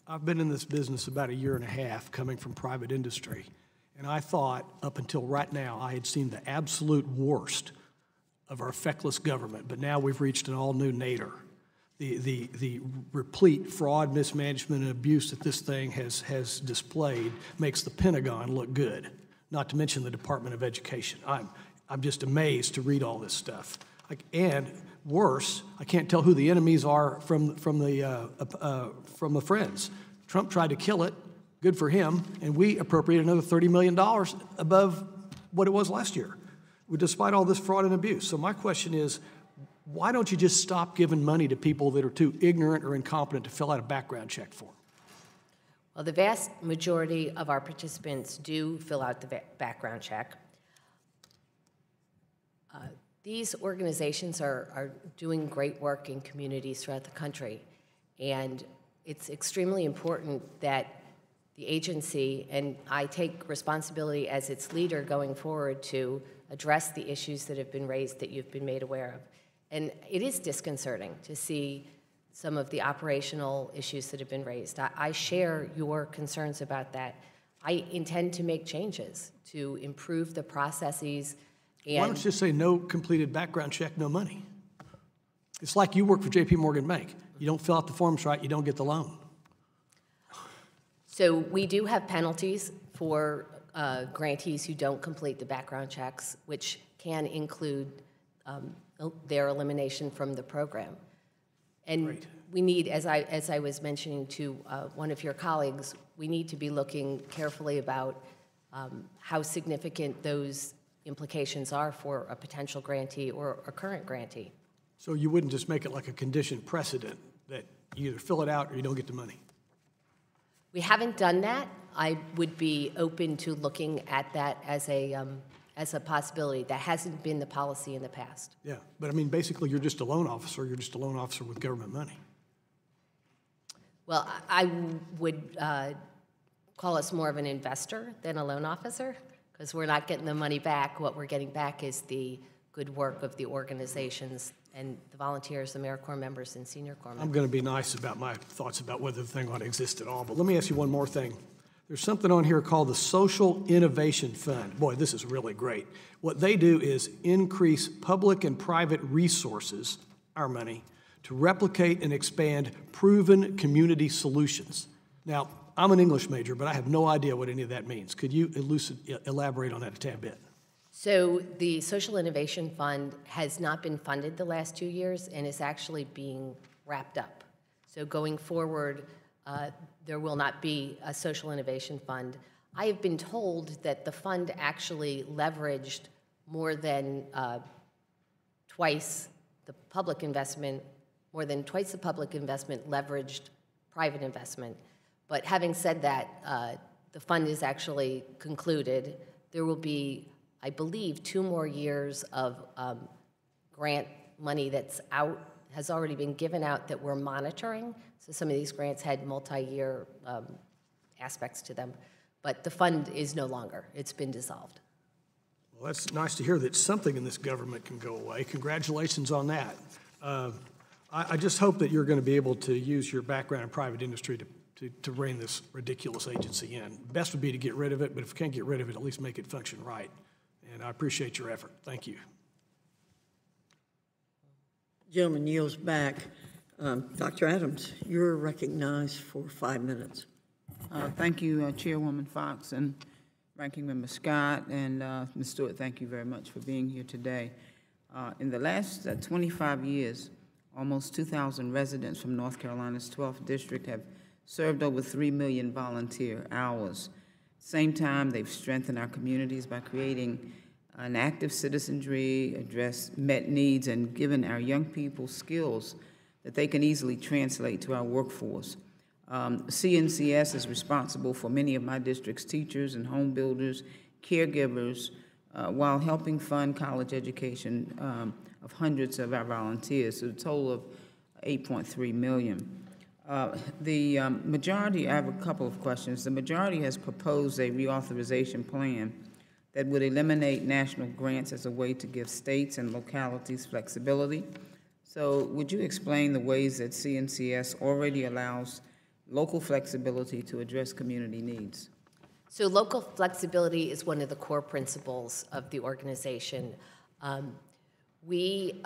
I've been in this business about 1.5 years, coming from private industry. And I thought, up until right now, I had seen the absolute worst of our feckless government, but now we've reached an all-new nadir. The replete fraud, mismanagement, and abuse that this thing has displayed makes the Pentagon look good, not to mention the Department of Education. I'm just amazed to read all this stuff. And worse, I can't tell who the enemies are from the friends. Trump tried to kill it. Good for him. And we appropriated another $30 million above what it was last year, despite all this fraud and abuse. So my question is, why don't you just stop giving money to people that are too ignorant or incompetent to fill out a background check form? Well, the vast majority of our participants do fill out the background check. These organizations are doing great work in communities throughout the country, and it's extremely important that the agency, and I take responsibility as its leader going forward to address the issues that have been raised that you've been made aware of. And it is disconcerting to see some of the operational issues that have been raised. I share your concerns about that. I intend to make changes to improve the processes. And why don't you just say no completed background check, no money? It's like you work for J.P. Morgan Bank. You don't fill out the forms right, you don't get the loan. So we do have penalties for grantees who don't complete the background checks, which can include their elimination from the program. And Great. we need, as I was mentioning to one of your colleagues, we need to be looking carefully about how significant those implications are for a potential grantee or a current grantee. So you wouldn't just make it like a conditioned precedent that you either fill it out or you don't get the money? We haven't done that. I would be open to looking at that as a possibility. That hasn't been the policy in the past. Yeah, but I mean, basically, you're just a loan officer. You're just a loan officer with government money. Well, I would call us more of an investor than a loan officer, because we're not getting the money back. What we're getting back is the good work of the organizations and the volunteers, the AmeriCorps members, and senior corps members. I'm going to be nice about my thoughts about whether the thing ought to exist at all, but let me ask you one more thing. There's something on here called the Social Innovation Fund. Boy, this is really great. What they do is increase public and private resources, our money, to replicate and expand proven community solutions. Now, I'm an English major, but I have no idea what any of that means. Could you elaborate on that a tad bit? So the Social Innovation Fund has not been funded the last 2 years and is actually being wrapped up. So going forward, there will not be a Social Innovation Fund. I have been told that the fund actually leveraged more than twice the public investment, leveraged private investment. But having said that, the fund is actually concluded. There will be, I believe, 2 more years of grant money that's out, has already been given out that we're monitoring. So some of these grants had multi-year aspects to them. But the fund is no longer. It's been dissolved. Well, that's nice to hear that something in this government can go away. Congratulations on that. I just hope that you're going to be able to use your background in private industry to rein this ridiculous agency in. Best would be to get rid of it, but if you can't get rid of it, at least make it function right. And I appreciate your effort. Thank you. Gentleman yields back. Dr. Adams, you're recognized for 5 minutes. Thank you, Chairwoman Fox and Ranking Member Scott, and Ms. Stewart, thank you very much for being here today. In the last 25 years, almost 2,000 residents from North Carolina's 12th District have served over 3 million volunteer hours. Same time, they've strengthened our communities by creating an active citizenry, met needs, and given our young people skills that they can easily translate to our workforce. CNCS is responsible for many of my district's teachers and home builders, caregivers, while helping fund college education of hundreds of our volunteers, so a total of $8.3 million. The majority, I have a couple of questions. The majority has proposed a reauthorization plan that would eliminate national grants as a way to give states and localities flexibility. So would you explain the ways that CNCS already allows local flexibility to address community needs? So local flexibility is one of the core principles of the organization. We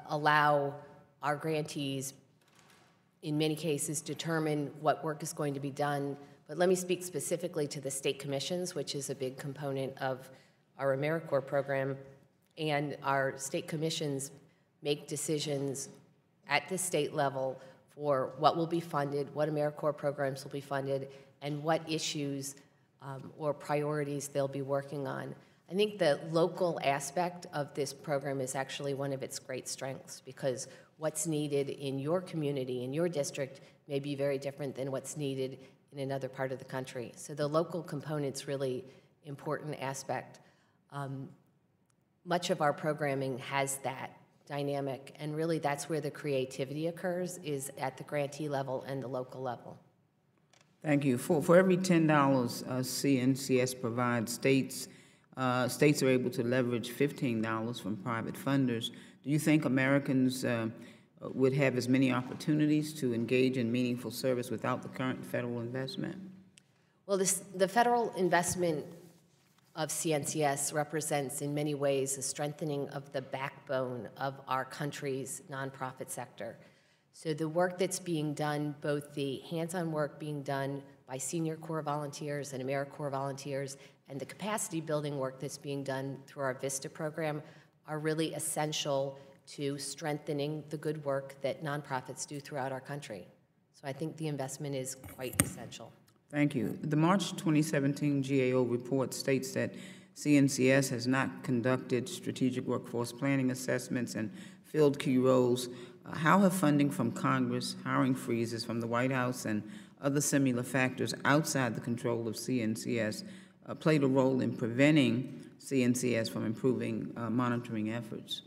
allow our grantees, in many cases, determine what work is going to be done. But let me speak specifically to the state commissions, which is a big component of our AmeriCorps program. And our state commissions make decisions at the state level for what will be funded, what AmeriCorps programs will be funded, and what issues or priorities they'll be working on. I think the local aspect of this program is actually one of its great strengths, because what's needed in your community, in your district, may be very different than what's needed in another part of the country. So the local component's really important aspect. Much of our programming has that dynamic, and really that's where the creativity occurs, is at the grantee level and the local level. Thank you. For every $10 CNCS provides, states are able to leverage $15 from private funders. Do you think Americans would have as many opportunities to engage in meaningful service without the current federal investment? Well, the federal investment of CNCS represents in many ways a strengthening of the backbone of our country's nonprofit sector. So the work that's being done, both the hands-on work being done by Senior Corps volunteers and AmeriCorps volunteers, and the capacity building work that's being done through our VISTA program, are really essential to strengthening the good work that nonprofits do throughout our country. So I think the investment is quite essential. Thank you. The March 2017 GAO report states that CNCS has not conducted strategic workforce planning assessments and filled key roles. How have funding from Congress, hiring freezes from the White House, and other similar factors outside the control of CNCS played a role in preventing CNCS from improving monitoring efforts?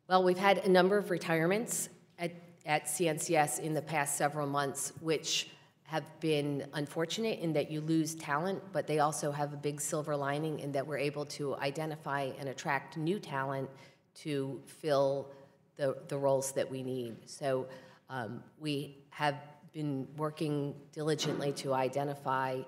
Well, we've had a number of retirements at CNCS in the past several months, which have been unfortunate in that you lose talent, but they also have a big silver lining in that we're able to identify and attract new talent to fill the roles that we need. So we have been working diligently to identify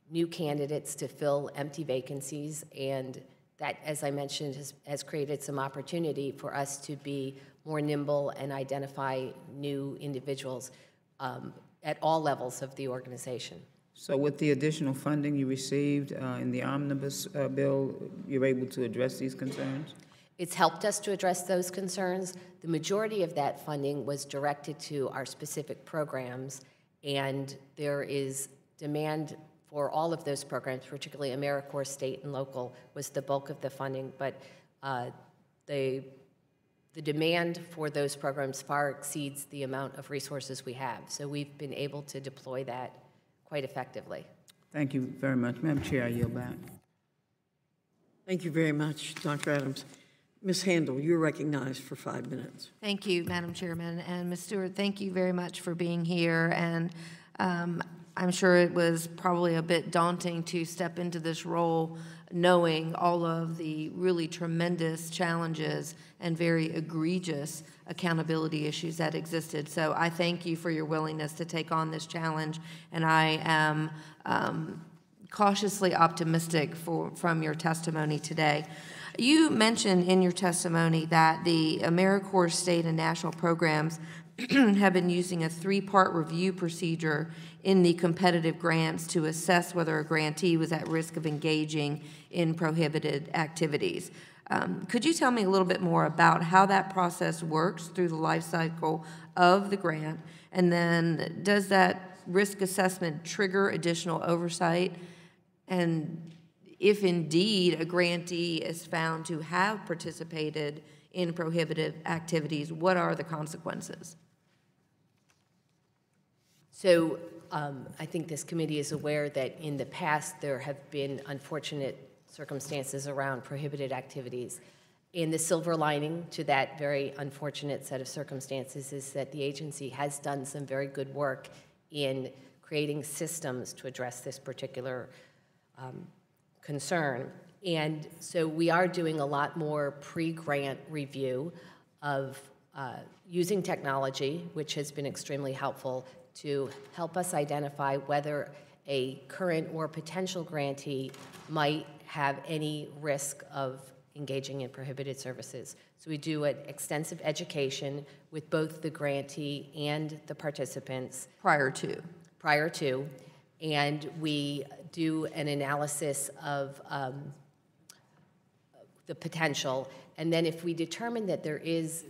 new candidates to fill empty vacancies, and that, as I mentioned, has created some opportunity for us to be more nimble and identify new individuals at all levels of the organization. So with the additional funding you received in the omnibus bill, you're able to address these concerns? It's helped us to address those concerns. The majority of that funding was directed to our specific programs, and there is demand for all of those programs, particularly AmeriCorps state and local was the bulk of the funding, but the demand for those programs far exceeds the amount of resources we have. So we've been able to deploy that quite effectively. Thank you very much. Madam Chair, I yield back. Thank you very much, Dr. Adams. Ms. Handel, you're recognized for 5 minutes. Thank you, Madam Chairman. And Ms. Stewart, thank you very much for being here. And I'm sure it was probably a bit daunting to step into this role knowing all of the really tremendous challenges and very egregious accountability issues that existed. So I thank you for your willingness to take on this challenge, and I am cautiously optimistic from your testimony today. You mentioned in your testimony that the AmeriCorps state and national programs have been using a 3-part review procedure in the competitive grants to assess whether a grantee was at risk of engaging in prohibited activities. Could you tell me a little bit more about how that process works through the life cycle of the grant? And then does that risk assessment trigger additional oversight? And if indeed a grantee is found to have participated in prohibited activities, what are the consequences? So I think this committee is aware that in the past there have been unfortunate circumstances around prohibited activities. And the silver lining to that very unfortunate set of circumstances is that the agency has done some very good work in creating systems to address this particular concern. And so we are doing a lot more pre-grant review of using technology, which has been extremely helpful to help us identify whether a current or potential grantee might have any risk of engaging in prohibited services. So we do an extensive education with both the grantee and the participants. Prior to. And we do an analysis of the potential. And then if we determine that there is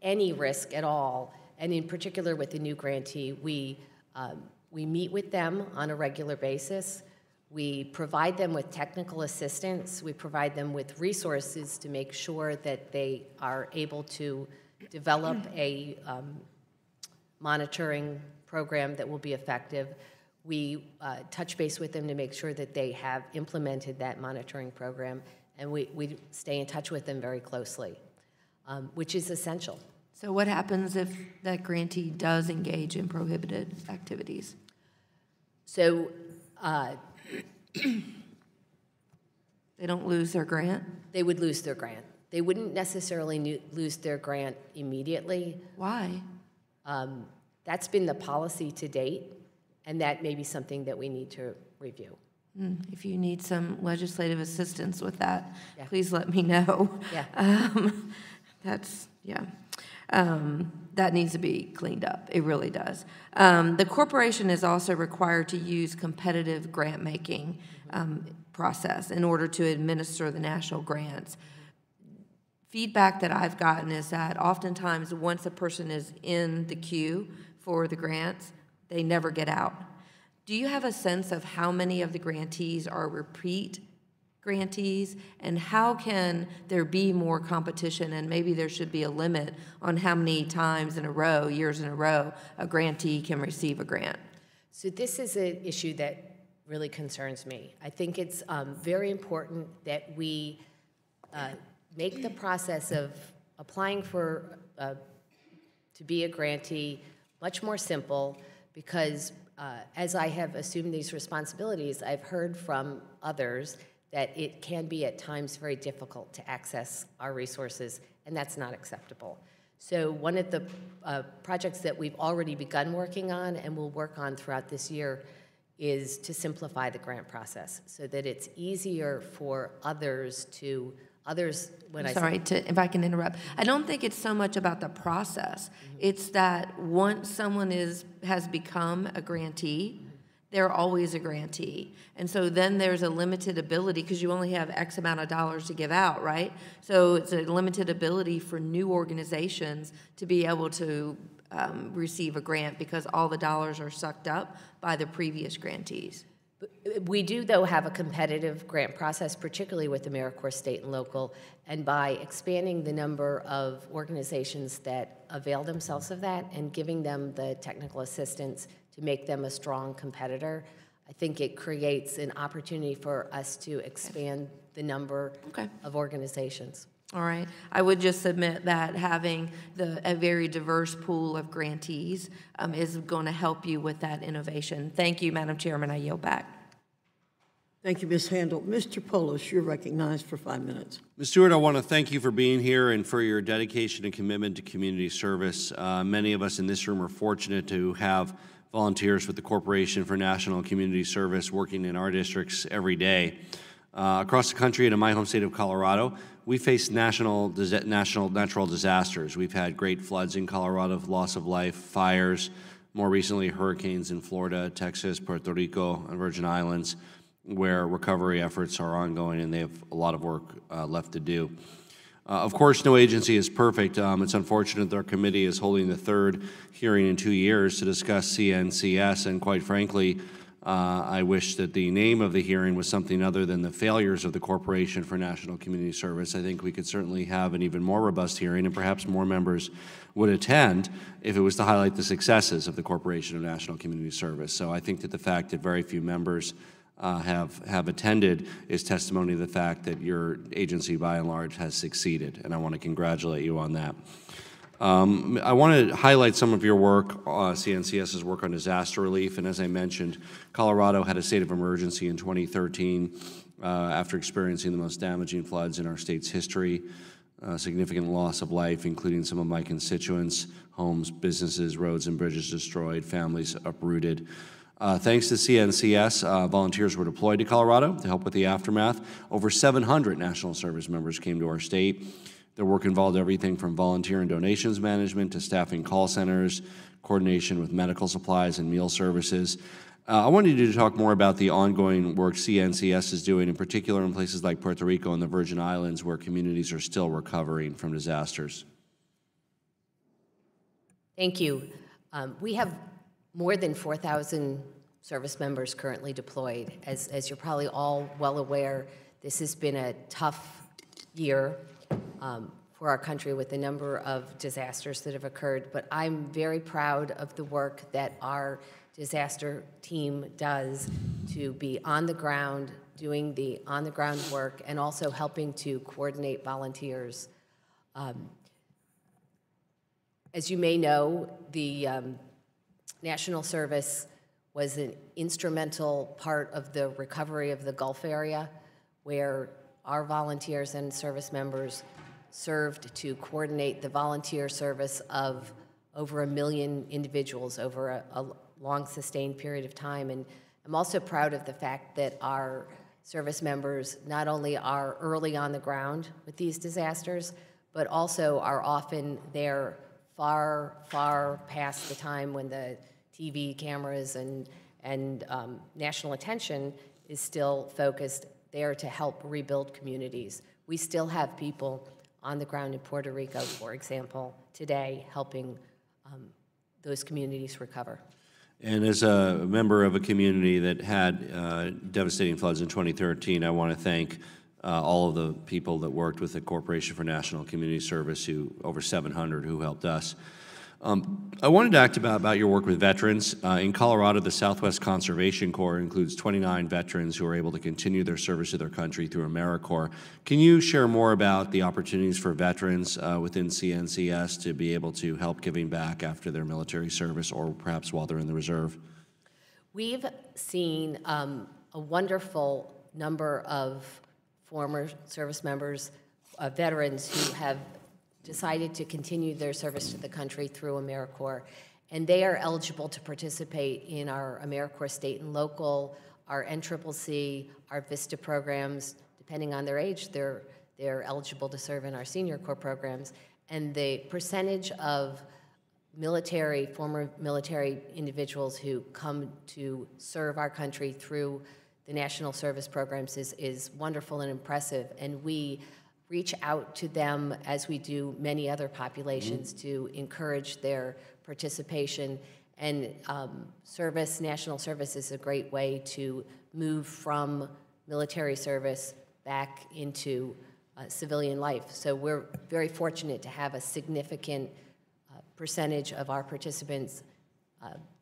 any risk at all, and in particular with the new grantee, we We meet with them on a regular basis. We provide them with technical assistance. We provide them with resources to make sure that they are able to develop a monitoring program that will be effective. We touch base with them to make sure that they have implemented that monitoring program, and we stay in touch with them very closely, which is essential. So what happens if that grantee does engage in prohibited activities? So they don't lose their grant? they would lose their grant. They wouldn't necessarily lose their grant immediately. Why? That's been the policy to date, and that may be something that we need to review. If you need some legislative assistance with that, Yeah. please let me know. Yeah. That needs to be cleaned up. It really does. The corporation is also required to use competitive grant-making process in order to administer the national grants. Feedback that I've gotten is that oftentimes once a person is in the queue for the grants, they never get out. Do you have a sense of how many of the grantees are repeat grantees, and how can there be more competition, and maybe there should be a limit on how many times in a row, years in a row, a grantee can receive a grant? So this is an issue that really concerns me. I think it's very important that we make the process of applying for to be a grantee much more simple, because as I have assumed these responsibilities, I've heard from others that it can be at times very difficult to access our resources, and that's not acceptable. So one of the projects that we've already begun working on and will work on throughout this year is to simplify the grant process so that it's easier for others to, if I can interrupt. I don't think it's so much about the process. It's that once someone has become a grantee, they're always a grantee. And so then there's a limited ability, because you only have X amount of dollars to give out, right? So it's a limited ability for new organizations to be able to receive a grant because all the dollars are sucked up by the previous grantees. We do, though, have a competitive grant process, particularly with AmeriCorps State and Local, and by expanding the number of organizations that avail themselves of that and giving them the technical assistance to make them a strong competitor, I think it creates an opportunity for us to expand the number of organizations. All right. I would just submit that having a very diverse pool of grantees is going to help you with that innovation. Thank you, Madam Chairman. I yield back. Thank you, Ms. Handel. Mr. Polis, you're recognized for 5 minutes. Ms. Stewart, I want to thank you for being here and for your dedication and commitment to community service. Many of us in this room are fortunate to have volunteers with the Corporation for National Community Service working in our districts every day. Across the country and in my home state of Colorado, we face national natural disasters. We've had great floods in Colorado, loss of life, fires, more recently hurricanes in Florida, Texas, Puerto Rico, and Virgin Islands, where recovery efforts are ongoing and they have a lot of work left to do. Of course, no agency is perfect. It's unfortunate that our committee is holding the third hearing in 2 years to discuss CNCS, and quite frankly, I wish that the name of the hearing was something other than the failures of the Corporation for National Community Service. I think we could certainly have an even more robust hearing, and perhaps more members would attend if it was to highlight the successes of the Corporation of National Community Service. So I think that the fact that very few members have attended is testimony to the fact that your agency, by and large, has succeeded, and I want to congratulate you on that. I want to highlight some of your work, CNCS's work on disaster relief, and as I mentioned, Colorado had a state of emergency in 2013 after experiencing the most damaging floods in our state's history, significant loss of life, including some of my constituents, homes, businesses, roads and bridges destroyed, families uprooted. Thanks to CNCS, volunteers were deployed to Colorado to help with the aftermath. Over 700 National Service members came to our state. Their work involved everything from volunteer and donations management to staffing call centers, coordination with medical supplies and meal services. I wanted you to talk more about the ongoing work CNCS is doing, in particular in places like Puerto Rico and the Virgin Islands, where communities are still recovering from disasters. Thank you. We have more than 4,000 service members currently deployed. As you're probably all well aware, this has been a tough year for our country with a number of disasters that have occurred, but I'm very proud of the work that our disaster team does to be on the ground, doing the on-the-ground work, and also helping to coordinate volunteers. As you may know, the National Service was an instrumental part of the recovery of the Gulf area, where our volunteers and service members served to coordinate the volunteer service of over 1 million individuals over a long, sustained period of time. And I'm also proud of the fact that our service members not only are early on the ground with these disasters, but also are often there far, far past the time when the TV cameras and national attention is still focused there to help rebuild communities. We still have people on the ground in Puerto Rico, for example, today helping those communities recover. And as a member of a community that had devastating floods in 2013, I want to thank all of the people that worked with the Corporation for National Community Service, over 700 who helped us. I wanted to ask about your work with veterans. In Colorado, the Southwest Conservation Corps includes 29 veterans who are able to continue their service to their country through AmeriCorps. Can you share more about the opportunities for veterans within CNCS to be able to help giving back after their military service or perhaps while they're in the reserve? We've seen a wonderful number of former service members, veterans who have decided to continue their service to the country through AmeriCorps, and they are eligible to participate in our AmeriCorps state and local, our NCCC, our VISTA programs. Depending on their age, they're eligible to serve in our Senior Corps programs, and the percentage of former military individuals who come to serve our country through the National Service programs is wonderful and impressive, and we reach out to them as we do many other populations to encourage their participation. And national service is a great way to move from military service back into civilian life. So we're very fortunate to have a significant percentage of our participants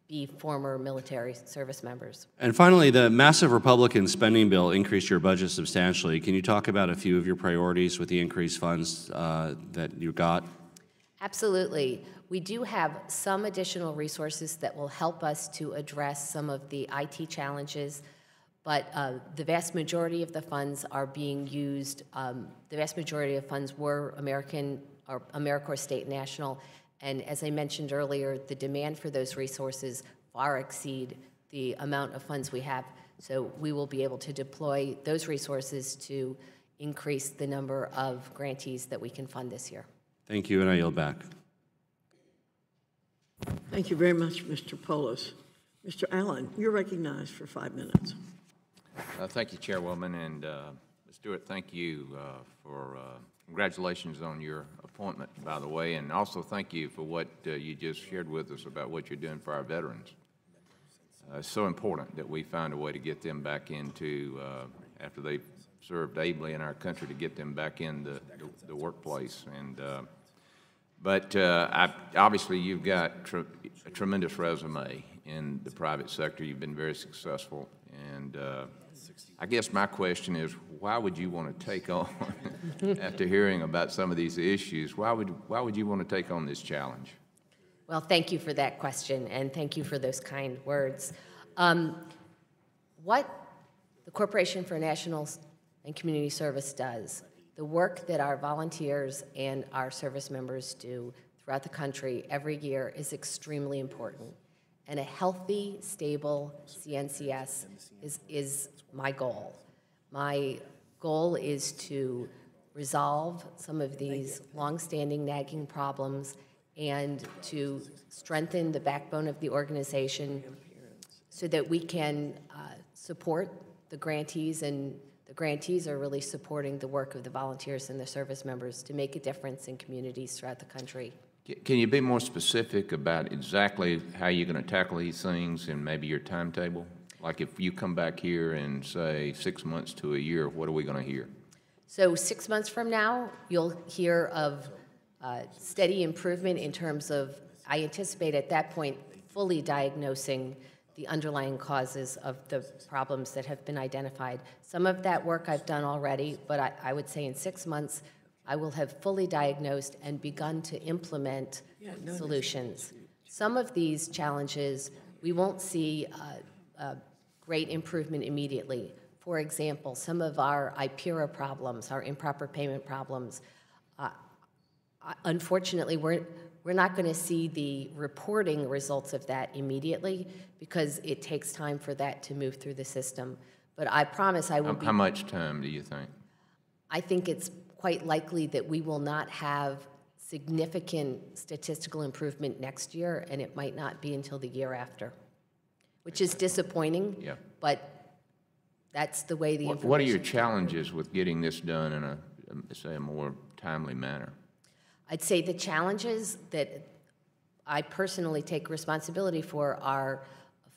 be former military service members. And finally, the massive Republican spending bill increased your budget substantially. Can you talk about a few of your priorities with the increased funds that you got? Absolutely. We do have some additional resources that will help us to address some of the IT challenges, but the vast majority of the funds are being used. The vast majority of funds were AmeriCorps State and National. And as I mentioned earlier, the demand for those resources far exceed the amount of funds we have. So we will be able to deploy those resources to increase the number of grantees that we can fund this year. Thank you, and I yield back. Thank you very much, Mr. Polis. Mr. Allen, you're recognized for 5 minutes. Thank you, Chairwoman, and Ms. Stewart, thank you for congratulations on your appointment, by the way, and also thank you for what you just shared with us about what you're doing for our veterans. It's so important that we find a way to get them back into, after they've served ably in our country, to get them back in the workplace. And but obviously you've got a tremendous resume in the private sector. You've been very successful, and I guess my question is, why would you want to take on, after hearing about some of these issues, why would you want to take on this challenge? Well, thank you for that question, and thank you for those kind words. What the Corporation for National and Community Service does, the work that our volunteers and our service members do throughout the country every year is extremely important. And a healthy, stable CNCS is my goal. My goal is to resolve some of these longstanding nagging problems and to strengthen the backbone of the organization so that we can support the grantees, and the grantees are really supporting the work of the volunteers and the service members to make a difference in communities throughout the country. Can you be more specific about exactly how you're going to tackle these things and maybe your timetable? Like if you come back here and say 6 months to a year, what are we going to hear? So 6 months from now, you'll hear of steady improvement in terms of, I anticipate at that point, fully diagnosing the underlying causes of the problems that have been identified. Some of that work I've done already, but I would say in 6 months, I will have fully diagnosed and begun to implement solutions. Some of these challenges, we won't see great improvement immediately. For example, some of our IPIRA problems, our improper payment problems, unfortunately, we're not going to see the reporting results of that immediately because it takes time for that to move through the system. But I promise I will be... How much time do you think? I think it's quite likely that we will not have significant statistical improvement next year, and it might not be until the year after, which is disappointing, but that's the way the information... What are your challenges with getting this done in a more timely manner? I'd say the challenges that I personally take responsibility for are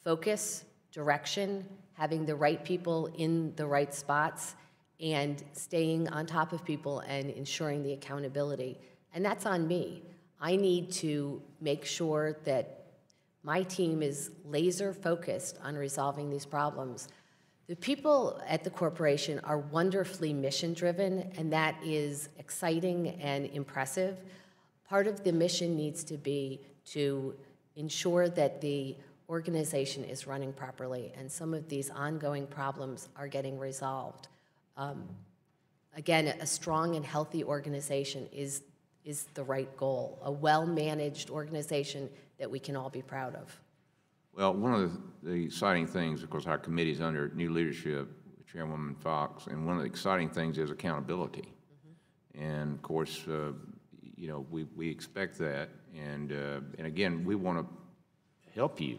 focus, direction, having the right people in the right spots, and staying on top of people and ensuring the accountability. And that's on me. I need to make sure that my team is laser focused on resolving these problems. The people at the corporation are wonderfully mission driven, and that is exciting and impressive. Part of the mission needs to be to ensure that the organization is running properly and some of these ongoing problems are getting resolved. Again, a strong and healthy organization is the right goal, a well-managed organization that we can all be proud of. Well, one of the exciting things, of course, our committee's under new leadership, Chairwoman Fox, and one of the exciting things is accountability. And of course, you know, we expect that, and again, we want to help you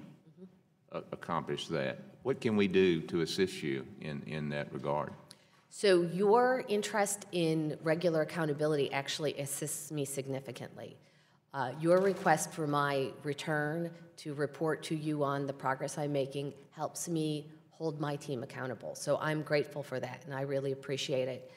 accomplish that. What can we do to assist you in that regard? So your interest in regular accountability actually assists me significantly. Your request for my return to report to you on the progress I'm making helps me hold my team accountable. So I'm grateful for that, and I really appreciate it.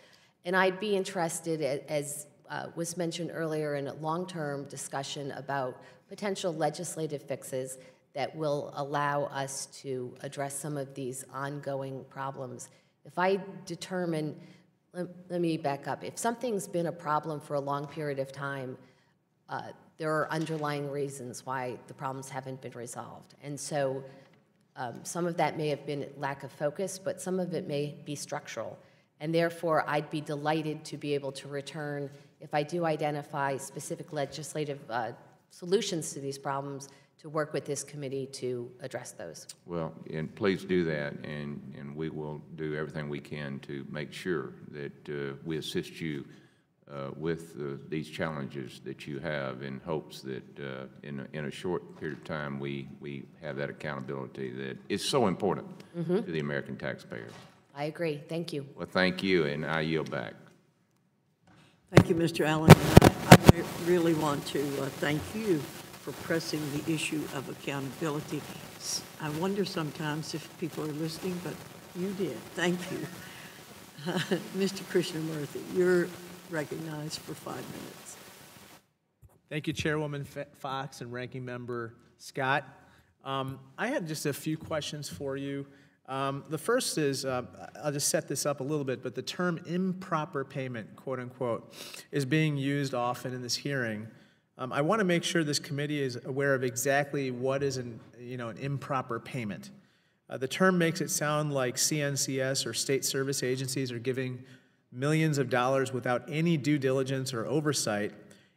And I'd be interested, as was mentioned earlier, in a long-term discussion about potential legislative fixes that will allow us to address some of these ongoing problems. If I determine, let me back up, if something's been a problem for a long period of time, there are underlying reasons why the problems haven't been resolved. And so some of that may have been lack of focus, but some of it may be structural. And therefore, I'd be delighted to be able to return, if I do identify specific legislative solutions to these problems, to work with this committee to address those. Well, and please do that, and we will do everything we can to make sure that we assist you with these challenges that you have, in hopes that in a short period of time we have that accountability that is so important to the American taxpayers. I agree. Thank you. Well, thank you, and I yield back. Thank you, Mr. Allen. I really want to thank you for pressing the issue of accountability. I wonder sometimes if people are listening, but you did. Thank you. Mr. Krishnamurthy, you're recognized for 5 minutes. Thank you, Chairwoman Fox and Ranking Member Scott. I had just a few questions for you. The first is, I'll just set this up a little bit, but the term improper payment, quote unquote, is being used often in this hearing. I want to make sure this committee is aware of exactly what is an improper payment. The term makes it sound like CNCS or state service agencies are giving millions of dollars without any due diligence or oversight,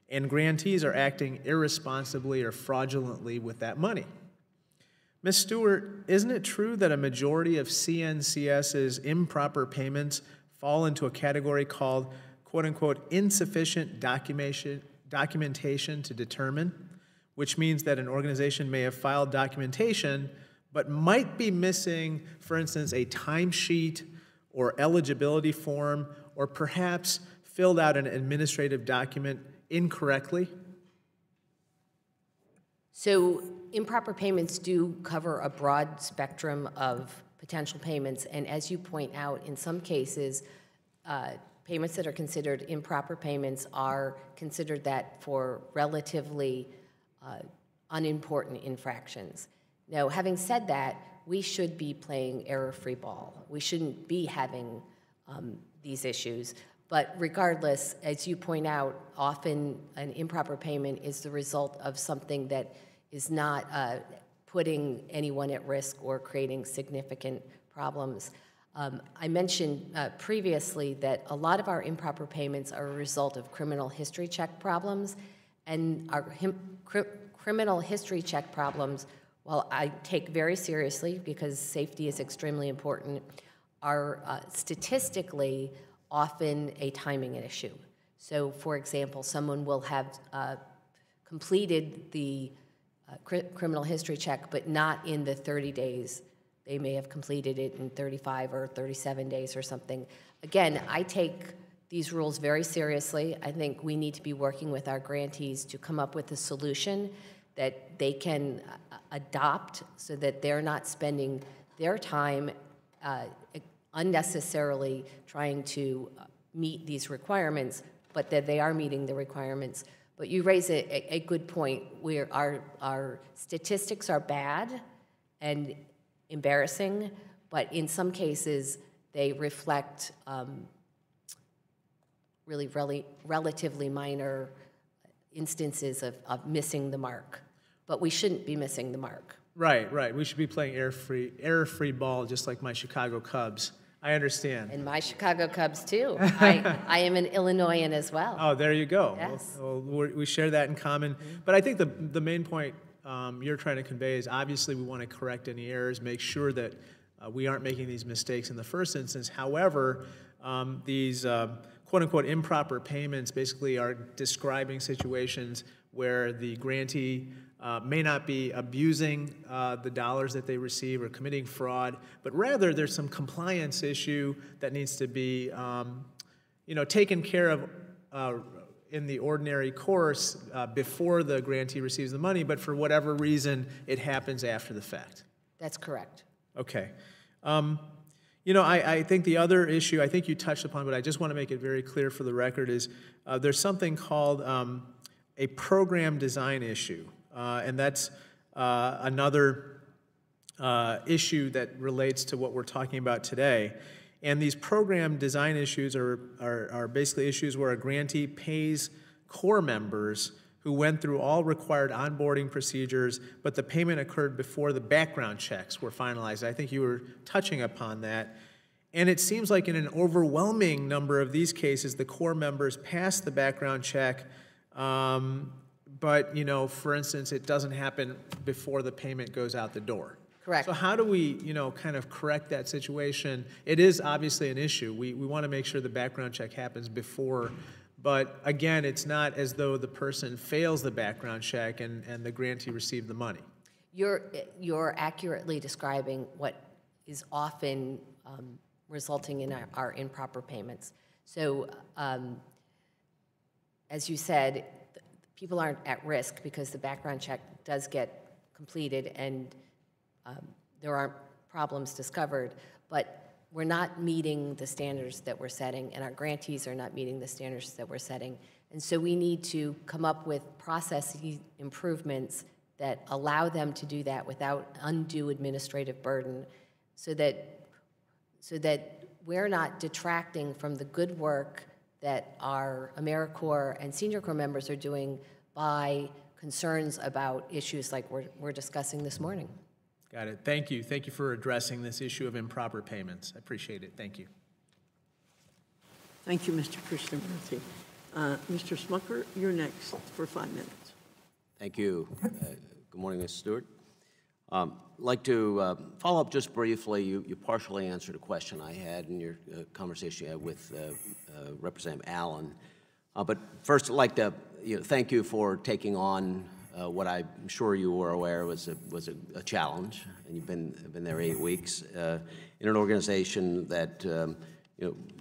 and grantees are acting irresponsibly or fraudulently with that money. Ms. Stewart, isn't it true that a majority of CNCS's improper payments fall into a category called, quote unquote, insufficient documentation to determine, which means that an organization may have filed documentation but might be missing, for instance, a timesheet or eligibility form, or perhaps filled out an administrative document incorrectly? So improper payments do cover a broad spectrum of potential payments, and as you point out, in some cases, payments that are considered improper payments are considered that for relatively unimportant infractions. Now, having said that, we should be playing error-free ball. We shouldn't be having these issues. But regardless, as you point out, often an improper payment is the result of something that is not putting anyone at risk or creating significant problems. I mentioned previously that a lot of our improper payments are a result of criminal history check problems, and our criminal history check problems, while I take very seriously because safety is extremely important, are statistically often a timing issue. So, for example, someone will have completed the criminal history check, but not in the 30 days. They may have completed it in 35 or 37 days or something. Again, I take these rules very seriously. I think we need to be working with our grantees to come up with a solution that they can adopt so that they're not spending their time unnecessarily trying to meet these requirements, but that they are meeting the requirements. But you raise a good point where our statistics are bad and embarrassing, but in some cases they reflect really relatively minor instances of missing the mark. But we shouldn't be missing the mark. Right. We should be playing error-free ball, just like my Chicago Cubs. I understand. And my Chicago Cubs, too. I am an Illinoisan as well. Oh, there you go. Yes. Well, we share that in common. But I think the main point you're trying to convey is obviously we want to correct any errors, make sure that we aren't making these mistakes in the first instance. However, these quote-unquote improper payments basically are describing situations where the grantee may not be abusing the dollars that they receive or committing fraud, but rather there's some compliance issue that needs to be taken care of in the ordinary course before the grantee receives the money, but for whatever reason, it happens after the fact. That's correct. Okay. I think the other issue, I think you touched upon, but I just want to make it very clear for the record, is there's something called a program design issue. And that's another issue that relates to what we're talking about today. And these program design issues are basically issues where a grantee pays core members who went through all required onboarding procedures, but the payment occurred before the background checks were finalized. I think you were touching upon that. And it seems like in an overwhelming number of these cases, the core members pass the background check, but, for instance, it doesn't happen before the payment goes out the door. Correct. So how do we, kind of correct that situation? It is obviously an issue. We want to make sure the background check happens before, but again, it's not as though the person fails the background check and the grantee received the money. You're accurately describing what is often resulting in our improper payments. So, as you said, people aren't at risk because the background check does get completed and there aren't problems discovered, but we're not meeting the standards that we're setting, and our grantees are not meeting the standards that we're setting. And so we need to come up with process improvements that allow them to do that without undue administrative burden, so that we're not detracting from the good work that our AmeriCorps and Senior Corps members are doing by concerns about issues like we're discussing this morning. Got it. Thank you. Thank you for addressing this issue of improper payments. I appreciate it. Thank you. Thank you, Mr. Krishnamurthy. Mr. Smucker, you're next for 5 minutes. Thank you. Good morning, Ms. Stewart. I'd like to follow up just briefly. You partially answered a question I had in your conversation you had with Representative Allen. But first, I'd like to thank you for taking on what I'm sure you were aware was a challenge, and you've been there 8 weeks in an organization that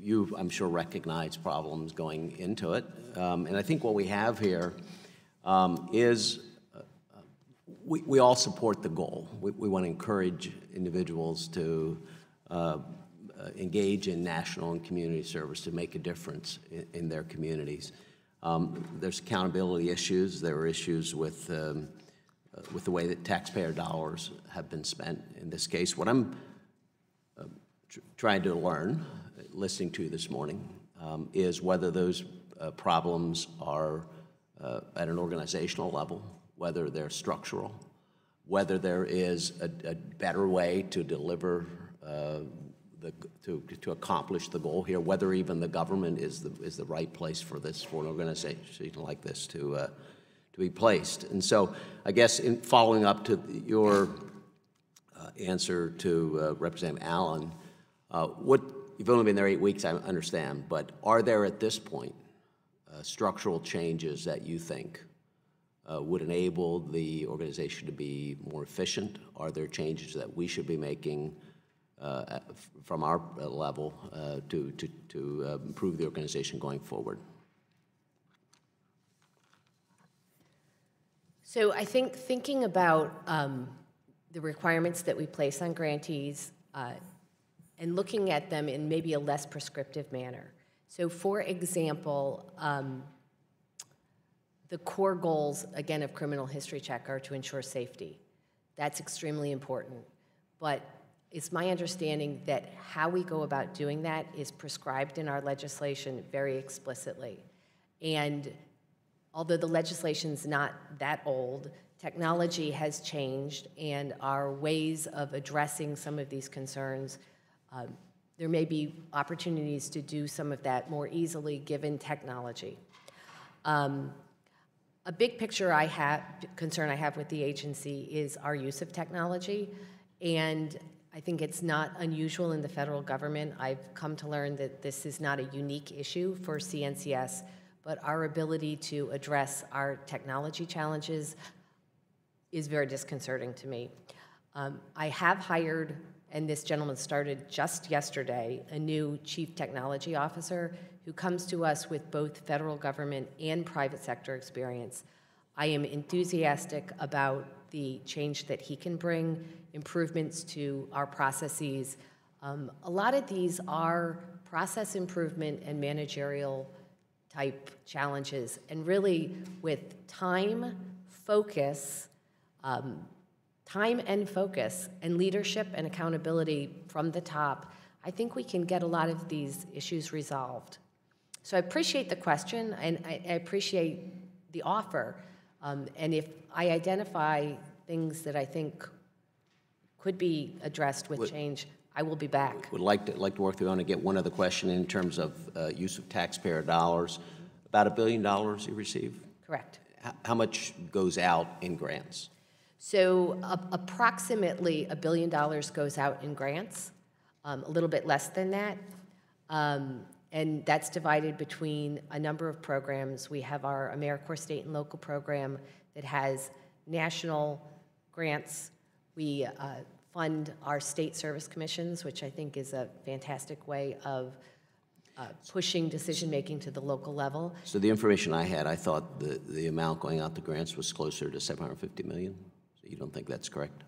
you I'm sure recognize problems going into it, and I think what we have here is we all support the goal. We want to encourage individuals to engage in national and community service to make a difference in their communities. There's accountability issues. There are issues with the way that taxpayer dollars have been spent in this case. What I'm trying to learn, listening to you this morning, is whether those problems are at an organizational level, whether they're structural, whether there is a better way to deliver to accomplish the goal here, whether even the government is the right place for an organization like this to be placed. And so I guess in following up to your answer to Representative Allen, you've only been there 8 weeks, I understand, but are there at this point structural changes that you think would enable the organization to be more efficient? Are there changes that we should be making from our level to improve the organization going forward? So I think thinking about the requirements that we place on grantees and looking at them in maybe a less prescriptive manner. So for example, the core goals, again, of criminal history check are to ensure safety. That's extremely important. But it's my understanding that how we go about doing that is prescribed in our legislation very explicitly. And although the legislation's not that old, technology has changed, and our ways of addressing some of these concerns, there may be opportunities to do some of that more easily given technology. A big picture concern I have with the agency is our use of technology, and I think it's not unusual in the federal government. I've come to learn that this is not a unique issue for CNCS, but our ability to address our technology challenges is very disconcerting to me. I have hired, and this gentleman started just yesterday, a new chief technology officer who comes to us with both federal government and private sector experience. I am enthusiastic about the change that he can bring, improvements to our processes. A lot of these are process improvement and managerial type challenges, and really with time, focus, and leadership and accountability from the top, I think we can get a lot of these issues resolved. So I appreciate the question, and I appreciate the offer. And if I identify things that I think could be addressed with change, I will be back. Would like to work through. I want to get one other question in terms of use of taxpayer dollars. About $1 billion you receive? Correct. How much goes out in grants? So approximately $1 billion goes out in grants, a little bit less than that. And that's divided between a number of programs. We have our AmeriCorps state and local program that has national grants. We fund our state service commissions, which I think is a fantastic way of pushing decision-making to the local level. So the information I had, I thought the amount going out to grants was closer to $750 million. So you don't think that's correct?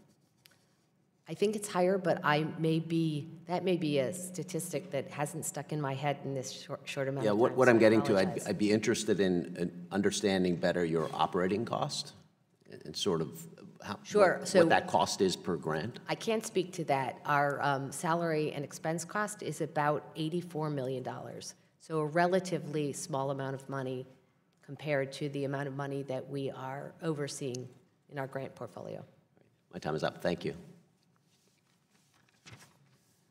I think it's higher, but that may be a statistic that hasn't stuck in my head in this short amount of time. Yeah, what I'm getting to, I'd be interested in understanding better your operating cost and sort of what that cost is per grant. I can't speak to that. Our salary and expense cost is about $84 million, so a relatively small amount of money compared to the amount of money that we are overseeing in our grant portfolio. My time is up. Thank you.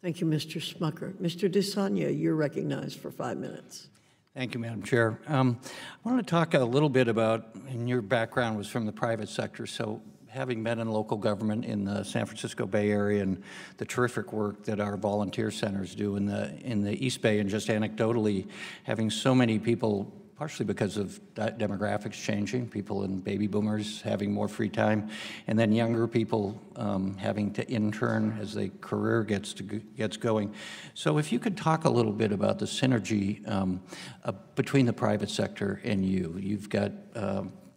Thank you, Mr. Smucker. Mr. DeSanya, you're recognized for 5 minutes. Thank you, Madam Chair. I want to talk a little bit about, and your background was from the private sector, so having been in local government in the San Francisco Bay Area and the terrific work that our volunteer centers do in the East Bay, and just anecdotally having so many people, partially because of demographics changing, people and baby boomers having more free time, and then younger people having to intern as their career gets going. So if you could talk a little bit about the synergy between the private sector and you. You've got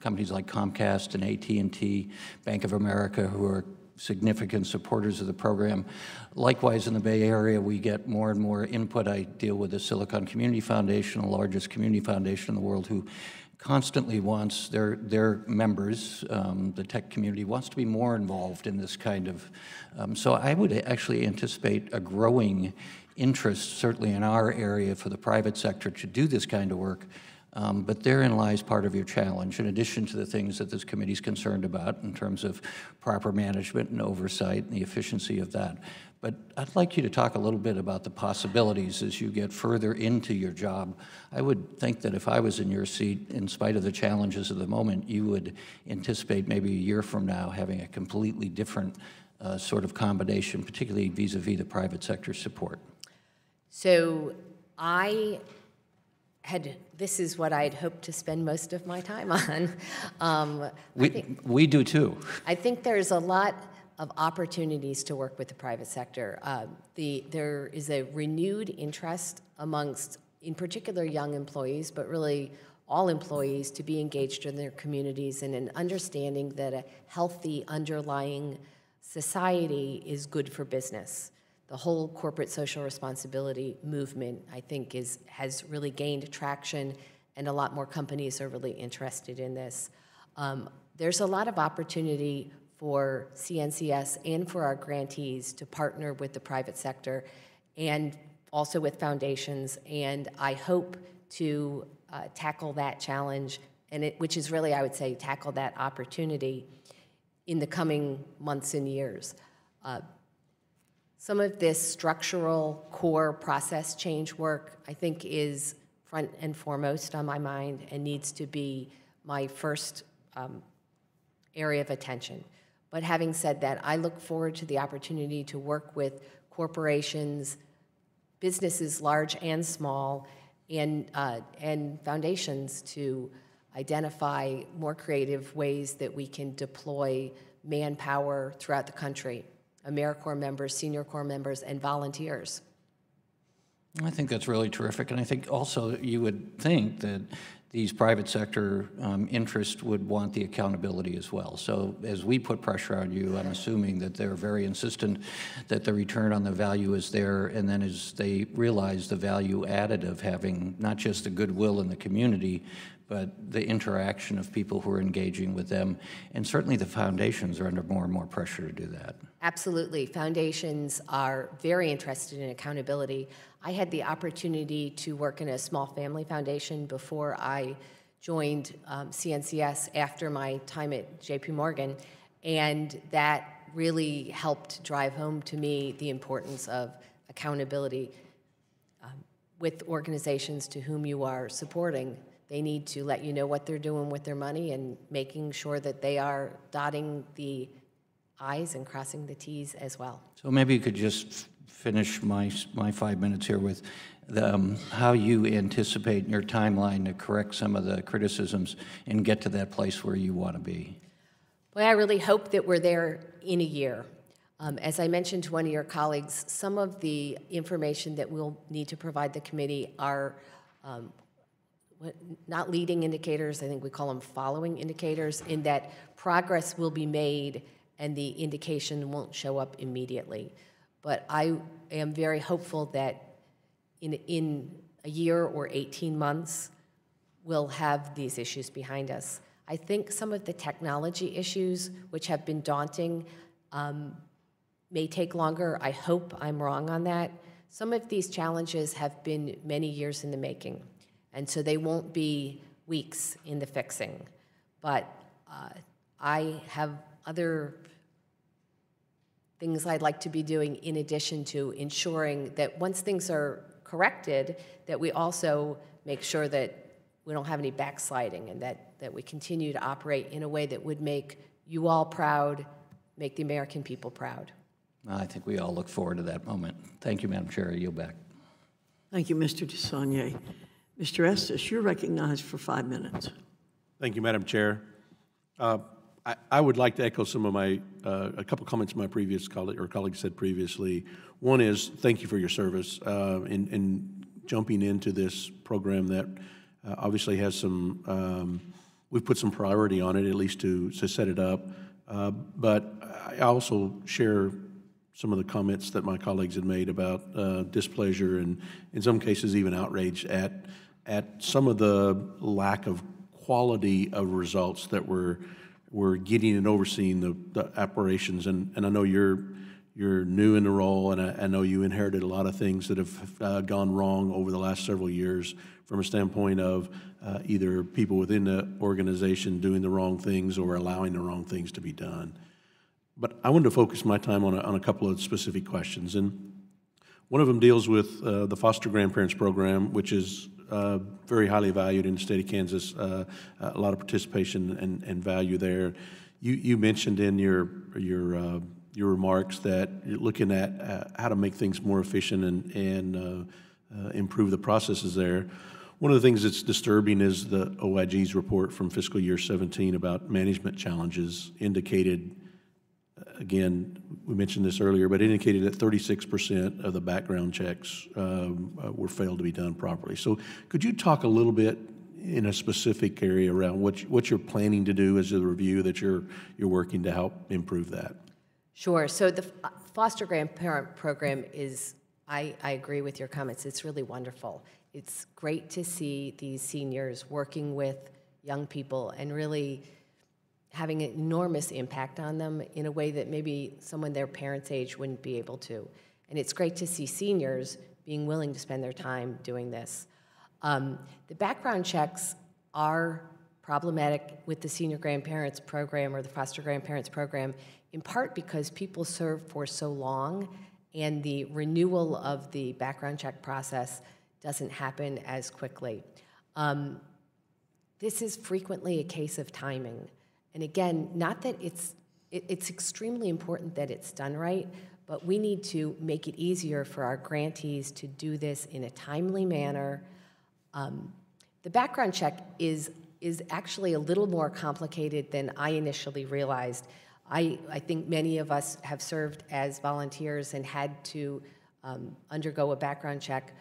companies like Comcast and AT&T, Bank of America, who are significant supporters of the program. Likewise, in the Bay Area, we get more and more input. I deal with the Silicon Community Foundation, the largest community foundation in the world, who constantly wants their members, the tech community, wants to be more involved in this kind of. So I would actually anticipate a growing interest, certainly in our area, for the private sector to do this kind of work. But therein lies part of your challenge, in addition to the things that this committee is concerned about in terms of proper management and oversight and the efficiency of that. But I'd like you to talk a little bit about the possibilities as you get further into your job. I would think that if I was in your seat, in spite of the challenges of the moment, you would anticipate maybe a year from now having a completely different sort of combination, particularly vis-a-vis the private sector support. So this is what I'd hoped to spend most of my time on. We do too. I think there's a lot of opportunities to work with the private sector. There is a renewed interest amongst, in particular, young employees, but really all employees, to be engaged in their communities, and an understanding that a healthy underlying society is good for business. The whole corporate social responsibility movement, I think, has really gained traction, and a lot more companies are really interested in this. There's a lot of opportunity for CNCS and for our grantees to partner with the private sector and also with foundations, and I hope to tackle that challenge, which is really, I would say, tackle that opportunity in the coming months and years. Some of this structural core process change work, I think, is front and foremost on my mind and needs to be my first area of attention. But having said that, I look forward to the opportunity to work with corporations, businesses large and small, and foundations to identify more creative ways that we can deploy manpower throughout the country. AmeriCorps members, senior corps members, and volunteers. I think that's really terrific, and I think also you would think that these private sector interests would want the accountability as well. So as we put pressure on you, I'm assuming that they're very insistent that the return on the value is there, and then as they realize the value added of having not just the goodwill in the community, but the interaction of people who are engaging with them. And certainly the foundations are under more and more pressure to do that. Absolutely. Foundations are very interested in accountability. I had the opportunity to work in a small family foundation before I joined CNCS after my time at JP Morgan, and that really helped drive home to me the importance of accountability with organizations to whom you are supporting. They need to let you know what they're doing with their money and making sure that they are dotting the I's and crossing the T's as well. So maybe you could just finish my 5 minutes here with how you anticipate in your timeline to correct some of the criticisms and get to that place where you want to be. Well, I really hope that we're there in a year. As I mentioned to one of your colleagues, some of the information that we'll need to provide the committee are not leading indicators, I think we call them following indicators, in that progress will be made and the indication won't show up immediately. But I am very hopeful that in a year or 18 months, we'll have these issues behind us. I think some of the technology issues, which have been daunting, may take longer. I hope I'm wrong on that. Some of these challenges have been many years in the making, and so they won't be weeks in the fixing. But I have other things I'd like to be doing in addition to ensuring that once things are corrected, that we also make sure that we don't have any backsliding and that we continue to operate in a way that would make you all proud, make the American people proud. I think we all look forward to that moment. Thank you, Madam Chair. I yield back. Thank you, Mr. DeSaulnier. Mr. Estes, you're recognized for 5 minutes. Thank you, Madam Chair. I would like to echo some of my, a couple comments my previous colleague said previously. One is thank you for your service in jumping into this program that obviously has some, we've put some priority on it, at least to set it up. But I also share some of the comments that my colleagues had made about displeasure and, in some cases, even outrage at some of the lack of quality of results that we're getting and overseeing the operations. And I know you're new in the role, and I know you inherited a lot of things that have gone wrong over the last several years from a standpoint of either people within the organization doing the wrong things or allowing the wrong things to be done. But I wanted to focus my time on a couple of specific questions. And one of them deals with the foster grandparents program, which is very highly valued in the state of Kansas, a lot of participation and value there. You mentioned in your remarks that you're looking at how to make things more efficient and improve the processes there. One of the things that's disturbing is the OIG's report from fiscal year 17 about management challenges indicated, again, we mentioned this earlier, but it indicated that 36% of the background checks were failed to be done properly. So could you talk a little bit in a specific area around what you're planning to do as a review that you're working to help improve that? Sure. So the foster grandparent program is, I agree with your comments, it's really wonderful. It's great to see these seniors working with young people and really having an enormous impact on them in a way that maybe someone their parents' age wouldn't be able to. And it's great to see seniors being willing to spend their time doing this. The background checks are problematic with the senior grandparents program or the foster grandparents program, in part because people serve for so long and the renewal of the background check process doesn't happen as quickly. This is frequently a case of timing. And again, not that it's extremely important that it's done right, but we need to make it easier for our grantees to do this in a timely manner. The background check is actually a little more complicated than I initially realized. I think many of us have served as volunteers and had to undergo a background check,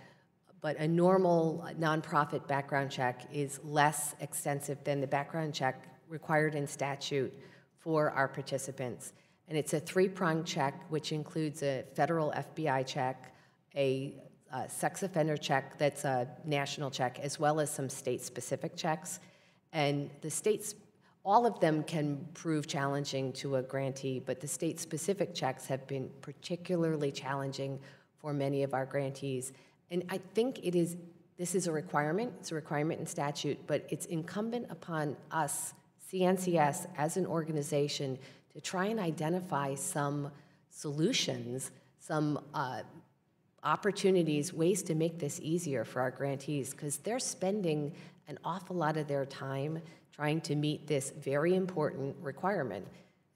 but a normal nonprofit background check is less extensive than the background check required in statute for our participants. And it's a three-pronged check, which includes a federal FBI check, a sex offender check that's a national check, as well as some state-specific checks. And the states, all of them can prove challenging to a grantee, but the state-specific checks have been particularly challenging for many of our grantees. And I think this is a requirement. It's a requirement in statute, but it's incumbent upon us, CNCS, as an organization, to try and identify some solutions, some opportunities, ways to make this easier for our grantees, because they're spending an awful lot of their time trying to meet this very important requirement.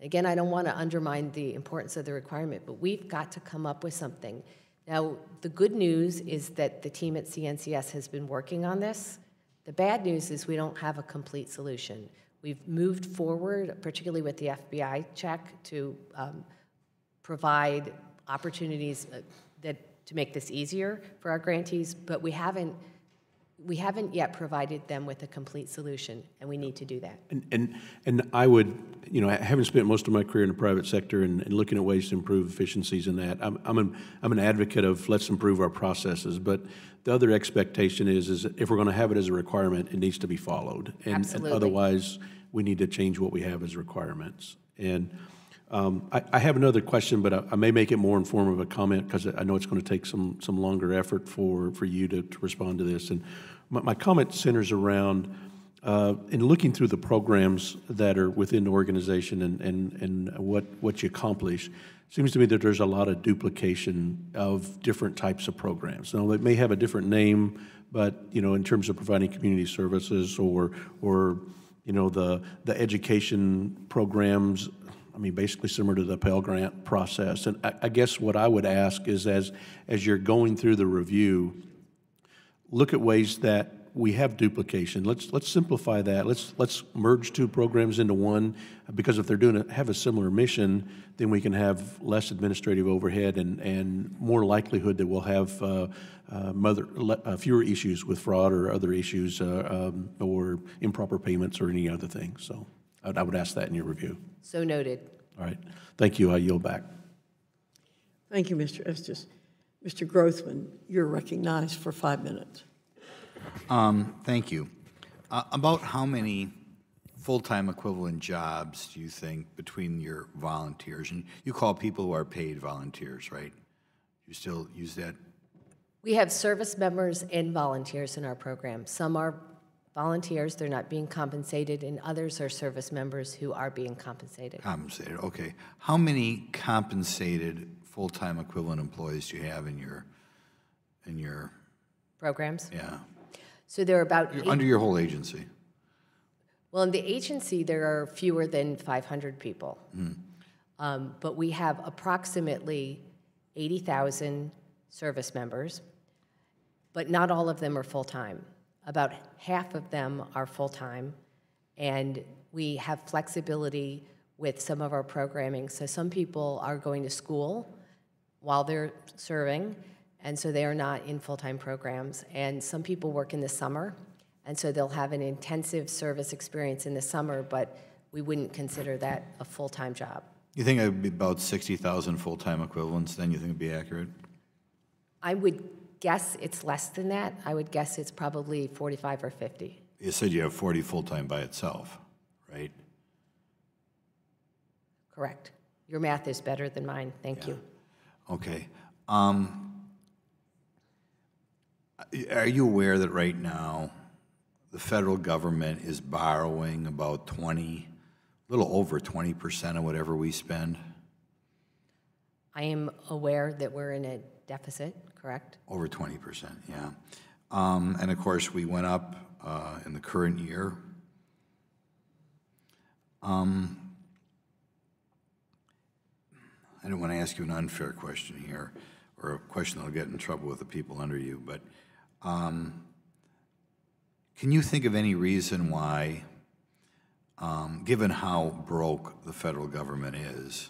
Again, I don't want to undermine the importance of the requirement, but we've got to come up with something. Now, the good news is that the team at CNCS has been working on this. The bad news is we don't have a complete solution. We've moved forward, particularly with the FBI check, to provide opportunities to make this easier for our grantees, but we haven't yet provided them with a complete solution, and we need to do that. And I would, having spent most of my career in the private sector and looking at ways to improve efficiencies in that, I'm an advocate of let's improve our processes, but the other expectation is if we're going to have it as a requirement, it needs to be followed. And otherwise, we need to change what we have as requirements. And I have another question, but I may make it more in form of a comment because I know it's going to take some longer effort for you to respond to this. And my comment centers around in looking through the programs that are within the organization and what you accomplish. It seems to me that there's a lot of duplication of different types of programs. Now, they may have a different name, but in terms of providing community services or the education programs, I mean, basically similar to the Pell Grant process. And I guess what I would ask is as you're going through the review, look at ways that we have duplication. Let's simplify that. Let's merge two programs into one, because if they're have a similar mission, then we can have less administrative overhead and more likelihood that we'll have fewer issues with fraud or other issues or improper payments or any other thing. So I would ask that in your review. So noted. All right. Thank you. I yield back. Thank you, Mr. Estes. Mr. Grothman, you're recognized for 5 minutes. Thank you. About how many full-time equivalent jobs do you think between your volunteers, and you call people who are paid volunteers, right? You still use that? We have service members and volunteers in our program. Some are volunteers, they're not being compensated, and others are service members who are being compensated. Compensated, okay. How many compensated full-time equivalent employees do you have in your Programs? Yeah. So there are about Under your whole agency? Well, in the agency, there are fewer than 500 people. But we have approximately 80,000 service members, but not all of them are full-time. About half of them are full-time, and we have flexibility with some of our programming. So some people are going to school while they're serving, and so they are not in full-time programs. And some people work in the summer, and so they'll have an intensive service experience in the summer, but we wouldn't consider that a full-time job. You think it would be about 60,000 full-time equivalents, then you think it'd be accurate? I would guess it's less than that. I would guess it's probably 45 or 50. You said you have 40 full-time by itself, right? Correct. Your math is better than mine. Thank you. Okay. Are you aware that right now the federal government is borrowing about a little over 20% of whatever we spend? I am aware that we're in a deficit, correct? Over 20%, yeah. And of course, we went up in the current year. I don't want to ask you an unfair question here, or a question that'll get in trouble with the people under you, but can you think of any reason why, given how broke the federal government is,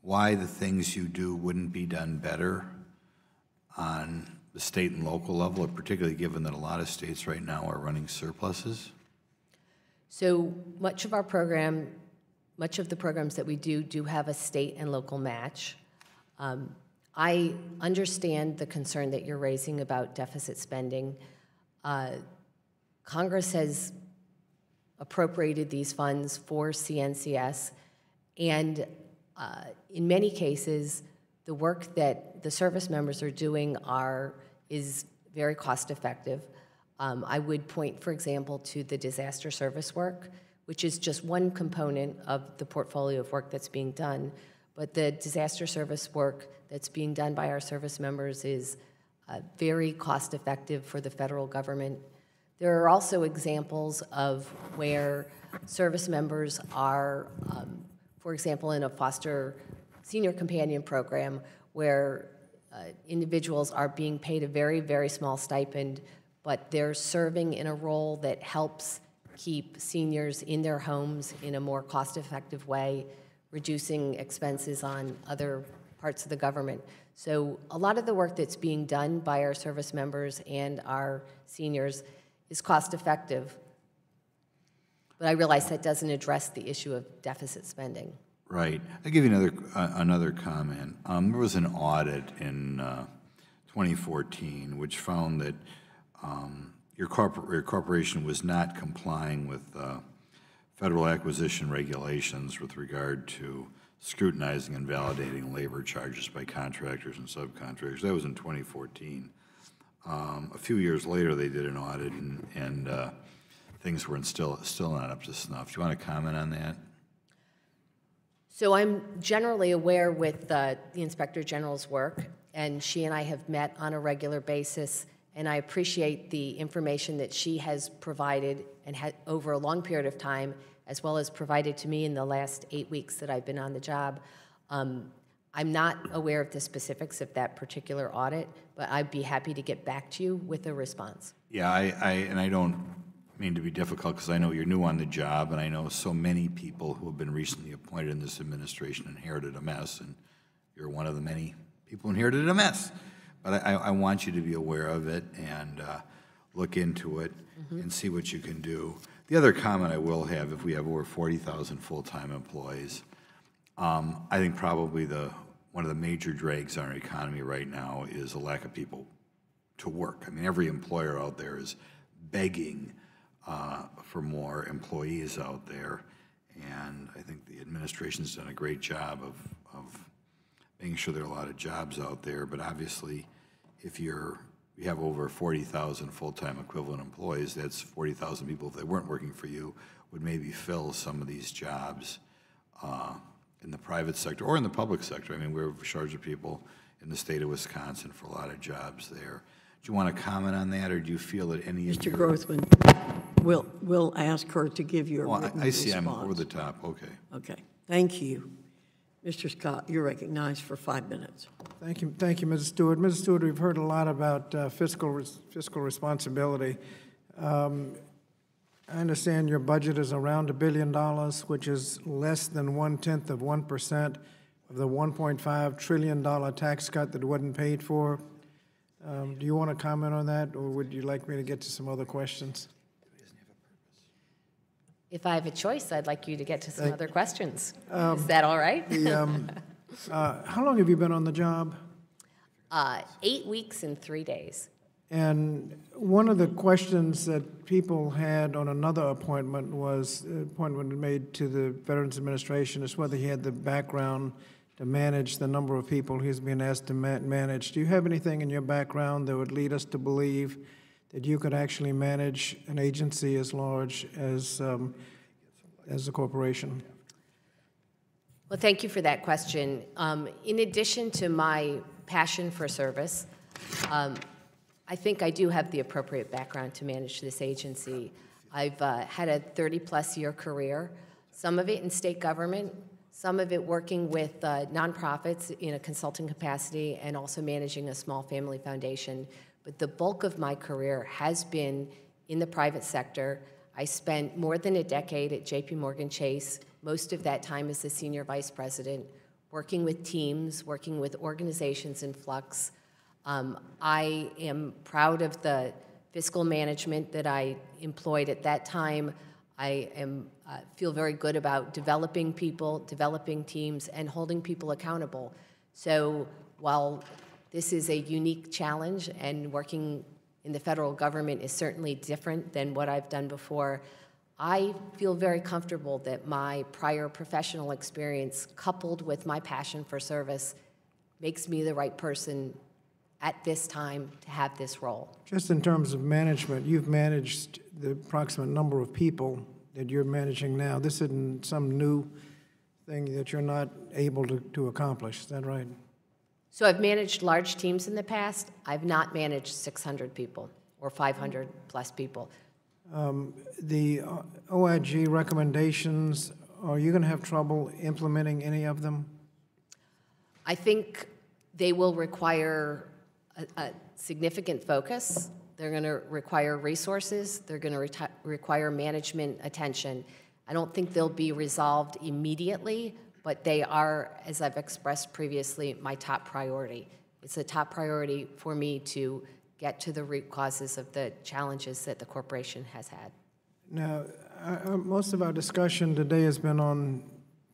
why the things you do wouldn't be done better on the state and local level, particularly given that a lot of states right now are running surpluses? So much of the programs that we do have a state and local match. I understand the concern that you're raising about deficit spending. Congress has appropriated these funds for CNCS, and in many cases, the work that the service members are doing is very cost effective. I would point, for example, to the disaster service work, which is just one component of the portfolio of work that's being done. But the disaster service work that's being done by our service members is very cost effective for the federal government. There are also examples of where service members are, for example, in a foster senior companion program where individuals are being paid a very, very small stipend, but they're serving in a role that helps keep seniors in their homes in a more cost-effective way, reducing expenses on other parts of the government. So a lot of the work that's being done by our service members and our seniors is cost-effective. But I realize that doesn't address the issue of deficit spending. Right. I'll give you another comment. There was an audit in 2014 which found that your corporation was not complying with federal acquisition regulations with regard to scrutinizing and validating labor charges by contractors and subcontractors. That was in 2014. A few years later, they did an audit, and things were still not up to snuff. Do you want to comment on that? So I'm generally aware with the Inspector General's work, and she and I have met on a regular basis, and I appreciate the information that she has provided and had over a long period of time, as well as provided to me in the last 8 weeks that I've been on the job. I I'm not aware of the specifics of that particular audit, but I'd be happy to get back to you with a response. Yeah, and I don't mean to be difficult because I know you're new on the job, and I know so many people who have been recently appointed in this administration inherited a mess, and you're one of the many people who inherited a mess. But I want you to be aware of it and look into it and see what you can do. The other comment I will have, if we have over 40,000 full-time employees, I think probably one of the major drags on our economy right now is a lack of people to work. I mean, every employer out there is begging for more employees out there, and I think the administration's done a great job of making sure there are a lot of jobs out there. But obviously, if you have over 40,000 full-time equivalent employees, that's 40,000 people, if they weren't working for you, would maybe fill some of these jobs in the private sector or in the public sector. I mean, we're in charge of people in the state of Wisconsin for a lot of jobs there. Do you want to comment on that, or do you feel that any of Mr. your... Grothman, we'll ask her to give you a written I see, response. I'm over the top, okay. Okay, thank you. Mr. Scott, you're recognized for 5 minutes. Thank you, Mrs. Stewart. Mrs. Stewart, we've heard a lot about fiscal responsibility. I understand your budget is around $1 billion, which is less than 1/10 of 1% of the $1.5 trillion tax cut that wasn't paid for. Do you want to comment on that, or would you like me to get to some other questions? If I have a choice, I'd like you to get to some other questions. Is that all right? How long have you been on the job? 8 weeks and 3 days. And one of the questions that people had on another appointment was appointment made to the Veterans Administration is whether he had the background to manage the number of people he's being asked to manage. Do you have anything in your background that would lead us to believe that you could actually manage an agency as large as a corporation? Well, thank you for that question. In addition to my passion for service, I think I do have the appropriate background to manage this agency. I've had a 30-plus year career, some of it in state government, some of it working with nonprofits in a consulting capacity, and also managing a small family foundation. But the bulk of my career has been in the private sector. I spent more than a decade at JPMorgan Chase, most of that time as the senior vice president, working with teams, working with organizations in flux. I am proud of the fiscal management that I employed at that time. I feel very good about developing people, developing teams, and holding people accountable. So while this is a unique challenge, and working in the federal government is certainly different than what I've done before, I feel very comfortable that my prior professional experience, coupled with my passion for service, makes me the right person at this time to have this role. Just in terms of management, you've managed the approximate number of people that you're managing now. This isn't some new thing that you're not able to accomplish. Is that right? So I've managed large teams in the past. I've not managed 600 people or 500 plus people. The OIG recommendations, are you going to have trouble implementing any of them? I think they will require a significant focus. They're going to require resources. They're going to require management attention. I don't think they'll be resolved immediately, but they are, as I've expressed previously, my top priority. It's a top priority for me to get to the root causes of the challenges that the corporation has had. Now, most of our discussion today has been on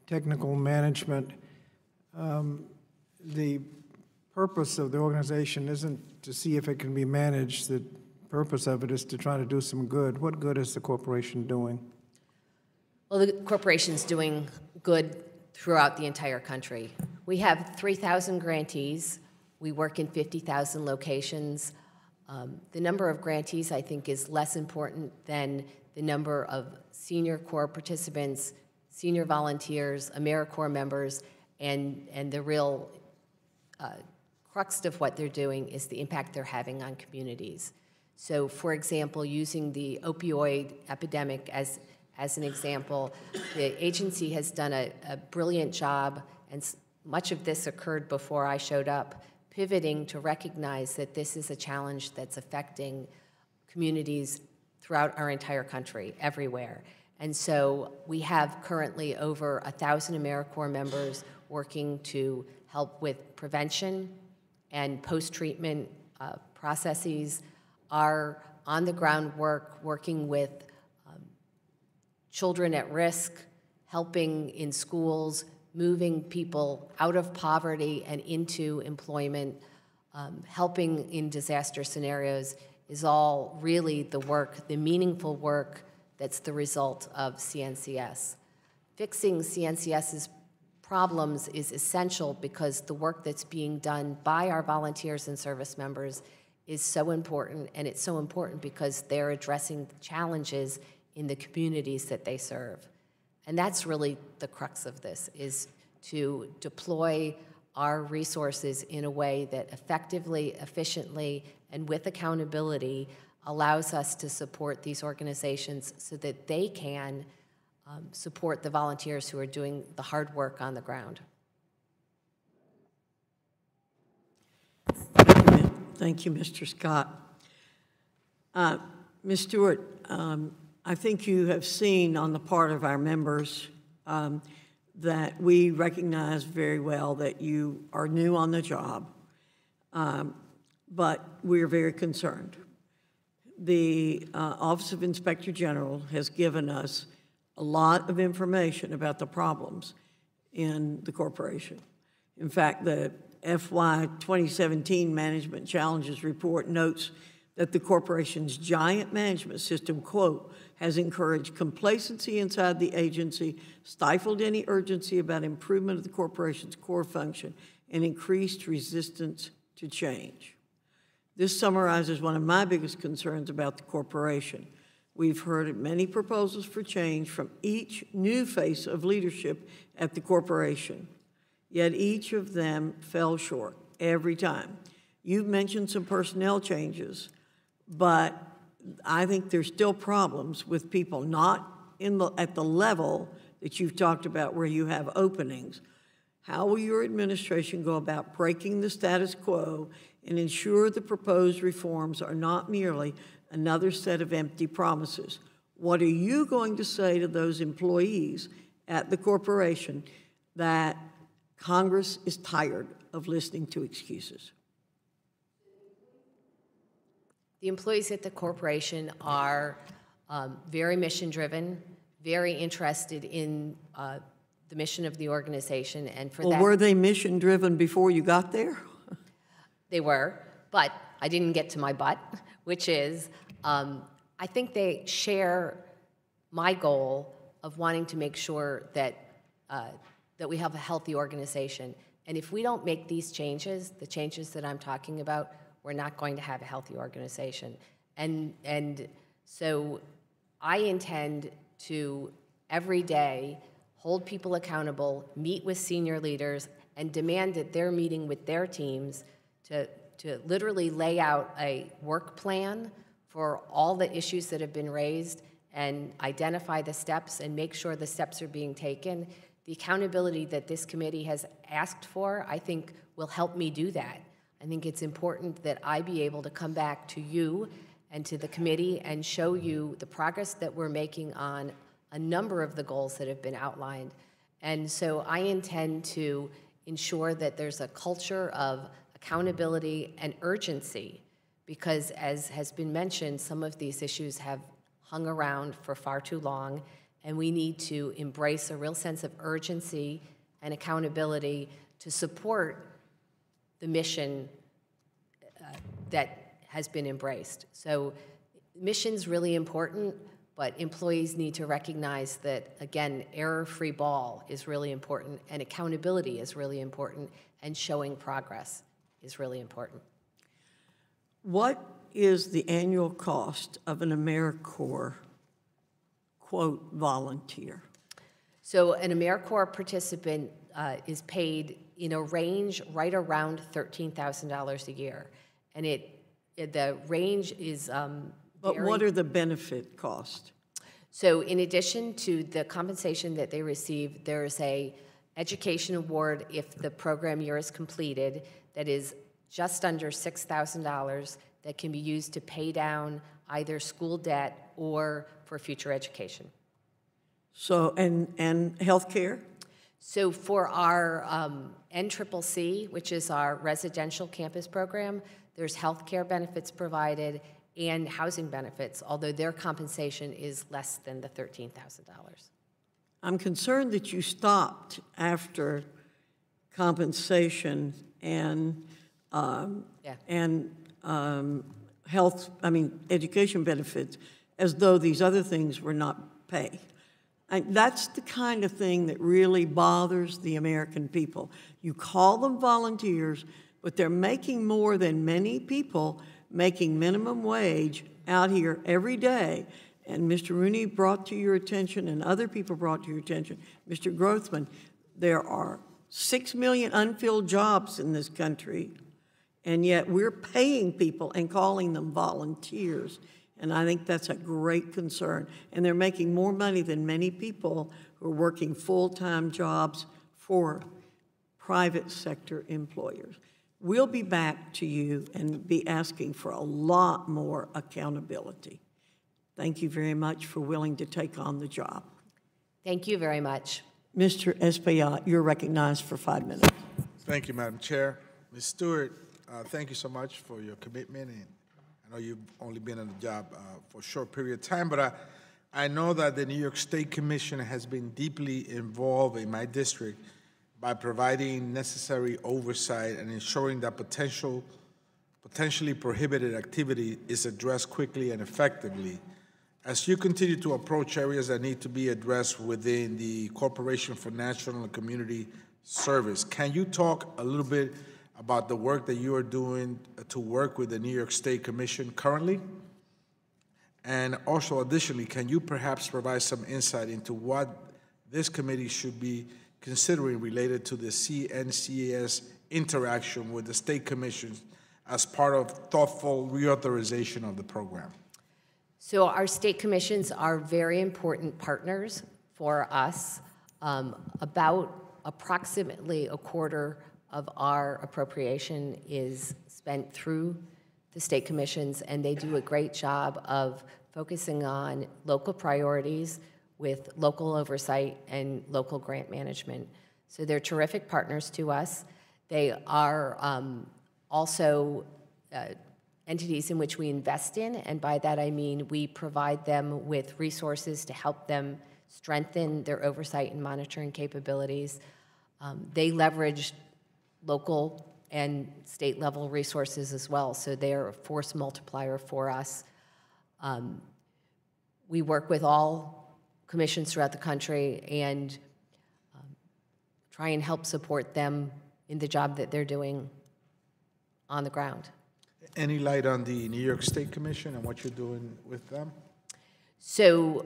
technical management. The purpose of the organization isn't to see if it can be managed. The purpose of it is to try to do some good. What good is the corporation doing? Well, the corporation's doing good throughout the entire country. We have 3,000 grantees. We work in 50,000 locations. The number of grantees, I think, is less important than the number of senior Corps participants, senior volunteers, AmeriCorps members, and the real crux of what they're doing is the impact they're having on communities. So, for example, using the opioid epidemic as an example, the agency has done a brilliant job and much of this occurred before I showed up, pivoting to recognize that this is a challenge that's affecting communities throughout our entire country, everywhere. And so we have currently over 1,000 AmeriCorps members working to help with prevention and post-treatment processes. Our on-the-ground work, working with children at risk, helping in schools, moving people out of poverty and into employment, helping in disaster scenarios is all really the work, the meaningful work that's the result of CNCS. Fixing CNCS's problems is essential because the work that's being done by our volunteers and service members is so important, and it's so important because they're addressing challenges in the communities that they serve. And that's really the crux of this, is to deploy our resources in a way that effectively, efficiently, and with accountability allows us to support these organizations so that they can support the volunteers who are doing the hard work on the ground. Thank you, Mr. Scott. Ms. Stewart, I think you have seen on the part of our members that we recognize very well that you are new on the job, but we're very concerned. The Office of Inspector General has given us a lot of information about the problems in the corporation. In fact, the FY 2017 Management Challenges Report notes that the corporation's giant management system, quote, has encouraged complacency inside the agency, stifled any urgency about improvement of the corporation's core function, and increased resistance to change. This summarizes one of my biggest concerns about the corporation. We've heard many proposals for change from each new face of leadership at the corporation, yet each of them fell short every time. You've mentioned some personnel changes, but I think there's still problems with people not at the level that you've talked about where you have openings. How will your administration go about breaking the status quo and ensure the proposed reforms are not merely another set of empty promises? What are you going to say to those employees at the corporation that Congress is tired of listening to excuses? The employees at the corporation are very mission-driven, very interested in the mission of the organization, and for that— were they mission-driven before you got there? They were, but I didn't get to my but, which is I think they share my goal of wanting to make sure that that we have a healthy organization. And if we don't make these changes, the changes that I'm talking about, we're not going to have a healthy organization. And so I intend to, every day, hold people accountable, meet with senior leaders, and demand that they're meeting with their teams to literally lay out a work plan for all the issues that have been raised and identify the steps and make sure the steps are being taken. The accountability that this committee has asked for, I think, will help me do that. I think it's important that I be able to come back to you and to the committee and show you the progress that we're making on a number of the goals that have been outlined. And so I intend to ensure that there's a culture of accountability and urgency, because as has been mentioned, some of these issues have hung around for far too long, and we need to embrace a real sense of urgency and accountability to support the mission that has been embraced. So mission's really important, but employees need to recognize that, again, error-free ball is really important, and accountability is really important, and showing progress is really important. What is the annual cost of an AmeriCorps, quote, volunteer? So an AmeriCorps participant is paid in a range right around $13,000 a year. And the range is But what are the benefit costs? So in addition to the compensation that they receive, there's a education award if the program year is completed that is just under $6,000 that can be used to pay down either school debt or for future education. So, and healthcare? So for our NCCC, which is our residential campus program, there's healthcare benefits provided and housing benefits, although their compensation is less than the $13,000. I'm concerned that you stopped after compensation and education benefits, as though these other things were not pay. That's the kind of thing that really bothers the American people. You call them volunteers, but they're making more than many people making minimum wage out here every day. And Mr. Rooney brought to your attention, and other people brought to your attention, Mr. Grothman, there are 6 million unfilled jobs in this country, and yet we're paying people and calling them volunteers. And I think that's a great concern. And they're making more money than many people who are working full-time jobs for private sector employers. We'll be back to you and be asking for a lot more accountability. Thank you very much for willing to take on the job. Thank you very much. Mr. Espaillat, you're recognized for 5 minutes. Thank you, Madam Chair. Ms. Stewart, thank you so much for your commitment. And I know you've only been on the job for a short period of time, but I know that the New York State Commission has been deeply involved in my district by providing necessary oversight and ensuring that potentially prohibited activity is addressed quickly and effectively. As you continue to approach areas that need to be addressed within the Corporation for National and Community Service, can you talk a little bit about the work that you are doing to work with the New York State Commission currently? And also, additionally, can you perhaps provide some insight into what this committee should be considering related to the CNCAS interaction with the state commissions as part of thoughtful reauthorization of the program? So our state commissions are very important partners for us. About approximately a quarter of our appropriation is spent through the state commissions, and they do a great job of focusing on local priorities with local oversight and local grant management. So they're terrific partners to us. They are also entities in which we invest in, and by that I mean we provide them with resources to help them strengthen their oversight and monitoring capabilities. They leverage local and state level resources as well, so they're a force multiplier for us. We work with all commissions throughout the country and try and help support them in the job that they're doing on the ground. Any light on the New York State Commission and what you're doing with them? So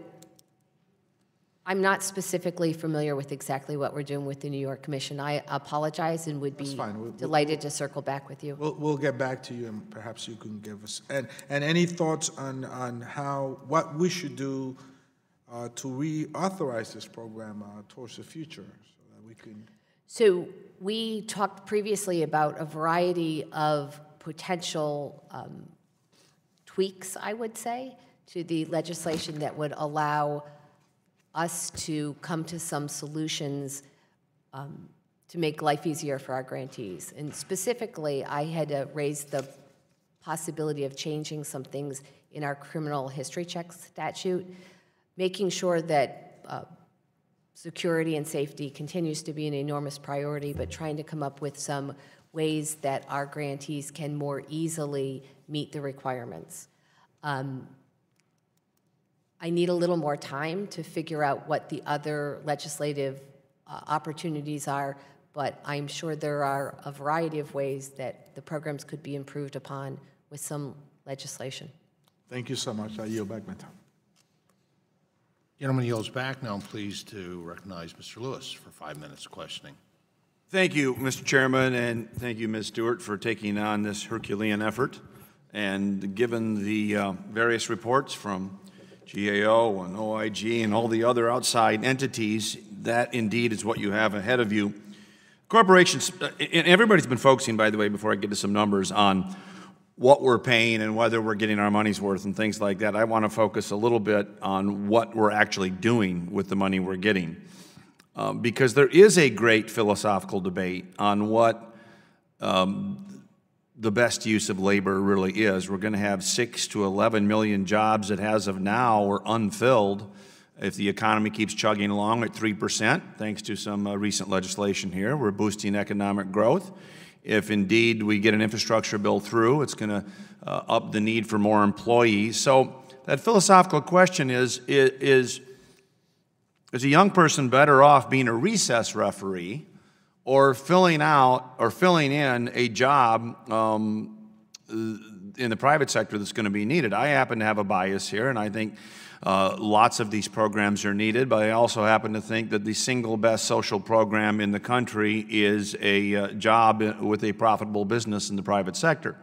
I'm not specifically familiar with exactly what we're doing with the New York Commission. I apologize and would be delighted to circle back with you. We'll get back to you, and perhaps you can give us, and any thoughts on what we should do to reauthorize this program towards the future so that we can... So we talked previously about a variety of potential tweaks, I would say, to the legislation that would allow us to come to some solutions to make life easier for our grantees. And specifically, I had raised the possibility of changing some things in our criminal history check statute, making sure that security and safety continues to be an enormous priority, but trying to come up with some ways that our grantees can more easily meet the requirements. I need a little more time to figure out what the other legislative opportunities are, but I'm sure there are a variety of ways that the programs could be improved upon with some legislation. Thank you so much. I yield back my time. Gentleman yields back. Now I'm pleased to recognize Mr. Lewis for 5 minutes questioning. Thank you, Mr. Chairman, and thank you, Ms. Stewart, for taking on this Herculean effort. And given the various reports from GAO and OIG and all the other outside entities, that indeed is what you have ahead of you. Corporations, and everybody's been focusing, by the way, before I get to some numbers, on what we're paying and whether we're getting our money's worth and things like that. I want to focus a little bit on what we're actually doing with the money we're getting. Because there is a great philosophical debate on what the best use of labor really is. We're going to have 6 to 11 million jobs that as of now are unfilled if the economy keeps chugging along at 3%, thanks to some recent legislation here. We're boosting economic growth. If indeed we get an infrastructure bill through, it's going to up the need for more employees. So that philosophical question is a young person better off being a recess referee or filling in a job in the private sector that's going to be needed? I happen to have a bias here, and I think lots of these programs are needed, but I also happen to think that the single best social program in the country is a job with a profitable business in the private sector.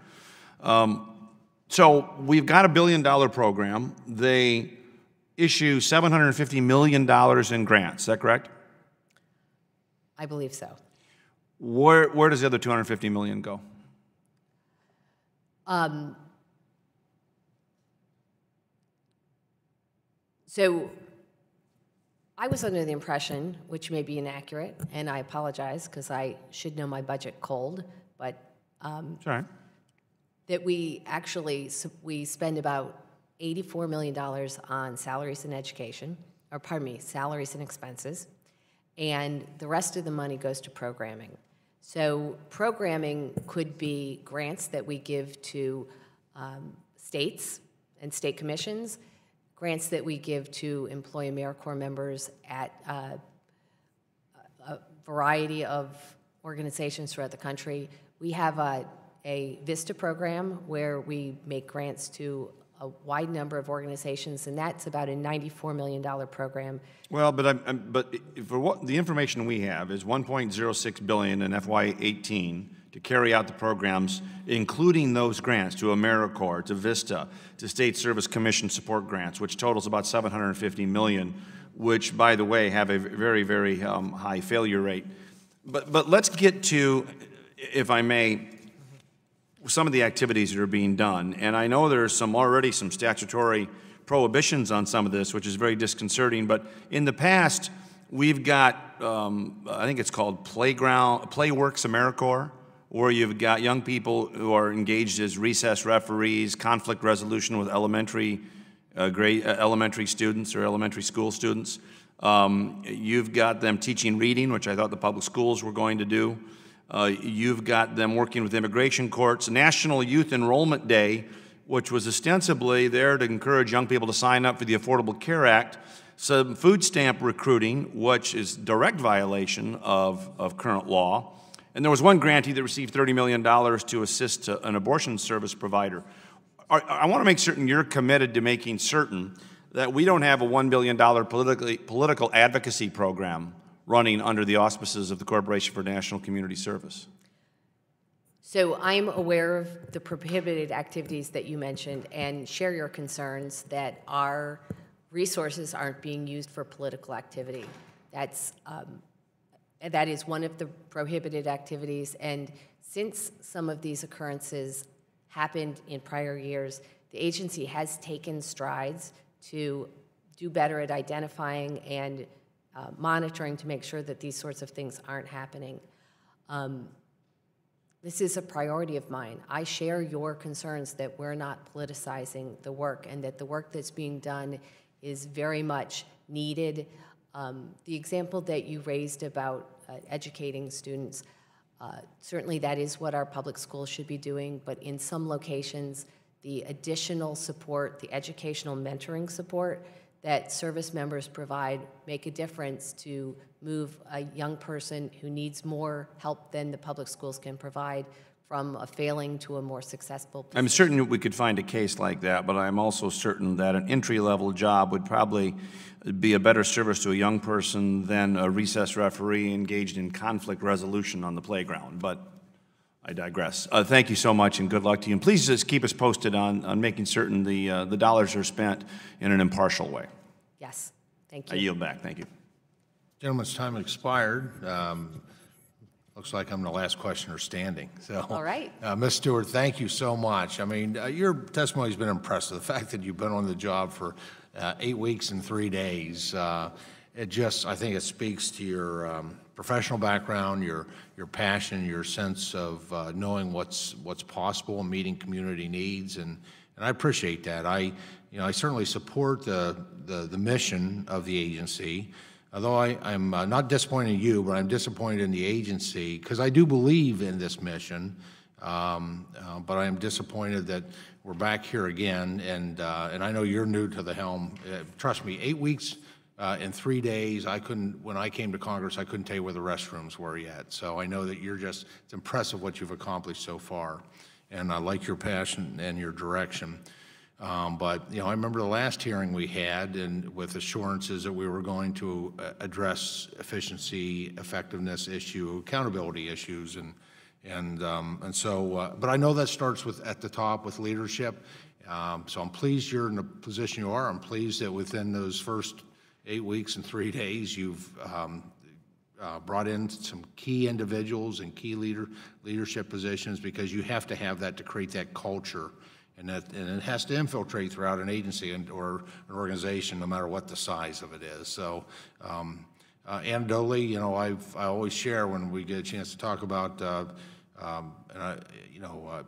So we've got a $1 billion program. They issue $750 million in grants. Is that correct? I believe so. Where does the other $250 million go? So I was under the impression, which may be inaccurate, and I apologize because I should know my budget cold, but Sorry. that we spend about $84 million on salaries and education, or pardon me, salaries and expenses, and the rest of the money goes to programming. So programming could be grants that we give to states and state commissions, grants that we give to Employee AmeriCorps members at a variety of organizations throughout the country. We have a VISTA program where we make grants to a wide number of organizations, and that's about a $94 million program. Well, but for what the information we have is $1.06 billion in FY18 to carry out the programs, including those grants to AmeriCorps, to VISTA, to State Service Commission support grants, which totals about $750 million, which, by the way, have a very, very high failure rate. But let's get to, if I may, some of the activities that are being done. And I know there's already some statutory prohibitions on some of this, which is very disconcerting. But in the past, we've got, I think it's called Playworks AmeriCorps, where you've got young people who are engaged as recess referees, conflict resolution with elementary students or elementary school students. You've got them teaching reading, which I thought the public schools were going to do. You've got them working with immigration courts. National Youth Enrollment Day, which was ostensibly there to encourage young people to sign up for the Affordable Care Act. Some food stamp recruiting, which is direct violation of current law. And there was one grantee that received $30 million to assist an abortion service provider. I want to make certain you're committed to making certain that we don't have a $1 billion political advocacy program running under the auspices of the Corporation for National Community Service. So I'm aware of the prohibited activities that you mentioned and share your concerns that our resources aren't being used for political activity. That is one of the prohibited activities, and since some of these occurrences happened in prior years, the agency has taken strides to do better at identifying and monitoring to make sure that these sorts of things aren't happening. This is a priority of mine. I share your concerns that we're not politicizing the work and that the work that's being done is very much needed. The example that you raised about educating students, certainly that is what our public schools should be doing, but in some locations, the additional support, the educational mentoring support that service members provide make a difference to move a young person who needs more help than the public schools can provide from a failing to a more successful position. I'm certain that we could find a case like that, but I'm also certain that an entry-level job would probably be a better service to a young person than a recess referee engaged in conflict resolution on the playground. But I digress. Thank you so much, and good luck to you. And please just keep us posted on making certain the dollars are spent in an impartial way. Yes, thank you. I yield back. Thank you. Gentleman's time expired. Looks like I'm the last questioner standing. So, All right. Ms. Stewart, thank you so much. I mean, your testimony's been impressive. The fact that you've been on the job for 8 weeks and 3 days, I think it speaks to your professional background, your passion, your sense of knowing what's possible and meeting community needs, and I appreciate that. I certainly support the mission of the agency. Although I'm not disappointed in you, but I'm disappointed in the agency because I do believe in this mission. But I am disappointed that we're back here again, and I know you're new to the helm. Trust me, 8 weeks and 3 days. When I came to Congress, I couldn't tell you where the restrooms were yet. So I know that it's impressive what you've accomplished so far, and I like your passion and your direction. But I remember the last hearing we had, and with assurances that we were going to address efficiency, effectiveness issue, accountability issues, but I know that starts at the top with leadership. So I'm pleased you're in the position you are. I'm pleased that within those first 8 weeks and 3 days, you've brought in some key individuals and key leadership positions, because you have to have that to create that culture. And it has to infiltrate throughout an agency or an organization, no matter what the size of it is. So, anecdotally, I always share when we get a chance to talk about,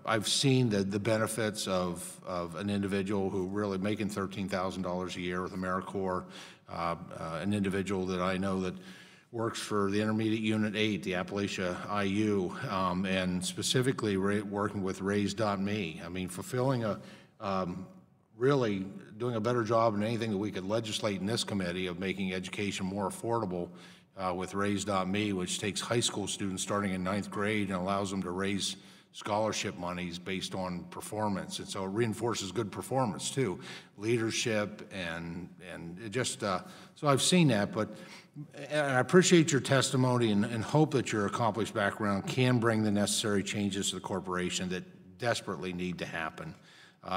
I've seen the benefits of an individual who really making $13,000 a year with AmeriCorps, an individual that I know that works for the Intermediate Unit 8, the Appalachia IU, and specifically working with Raise.me. I mean, really doing a better job than anything that we could legislate in this committee of making education more affordable with Raise.me, which takes high school students starting in 9th grade and allows them to raise scholarship monies based on performance. And so it reinforces good performance too, leadership, and it just, so I've seen that, but I appreciate your testimony and hope that your accomplished background can bring the necessary changes to the corporation that desperately need to happen.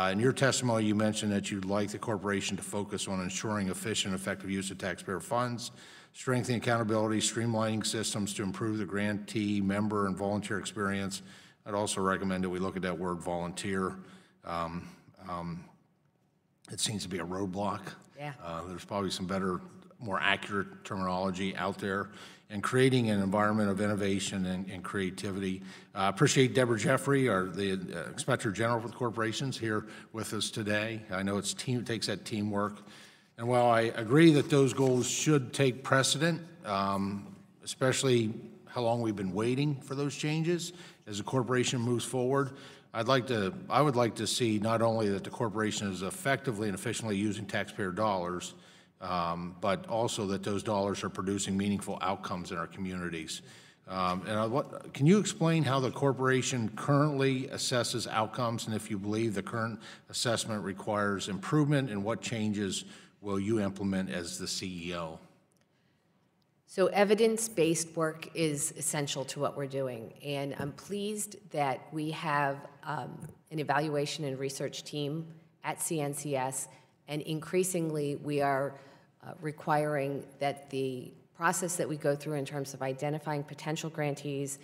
In your testimony, you mentioned that you'd like the corporation to focus on ensuring efficient, effective use of taxpayer funds, strengthening accountability, streamlining systems to improve the grantee, member, and volunteer experience. I'd also recommend that we look at that word volunteer. It seems to be a roadblock. Yeah. There's probably some better, more accurate terminology out there, and creating an environment of innovation and creativity. I appreciate Deborah Jeffrey, the Inspector General for the corporations, here with us today. I know it takes that teamwork. And while I agree that those goals should take precedent, especially how long we've been waiting for those changes as the corporation moves forward, I would like to see not only that the corporation is effectively and efficiently using taxpayer dollars, but also that those dollars are producing meaningful outcomes in our communities. Can you explain how the corporation currently assesses outcomes, and if you believe the current assessment requires improvement, and what changes will you implement as the CEO? So evidence-based work is essential to what we're doing, and I'm pleased that we have an evaluation and research team at CNCS, and increasingly we are requiring that the process that we go through in terms of identifying potential grantees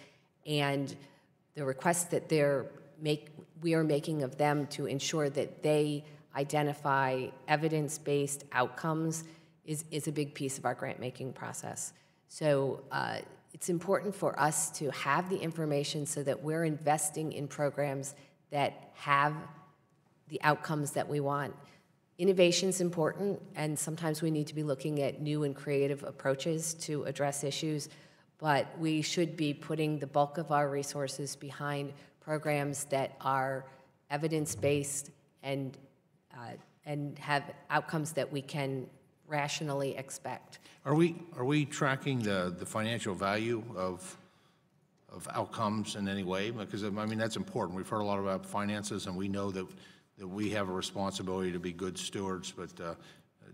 and the requests that we are making of them to ensure that they identify evidence-based outcomes is a big piece of our grant-making process. So it's important for us to have the information so that we're investing in programs that have the outcomes that we want. Innovation's important, and sometimes we need to be looking at new and creative approaches to address issues, but we should be putting the bulk of our resources behind programs that are evidence-based and have outcomes that we can rationally expect. Are we tracking the financial value of outcomes in any way? Because I mean, that's important. We've heard a lot about finances, and we know that we have a responsibility to be good stewards, but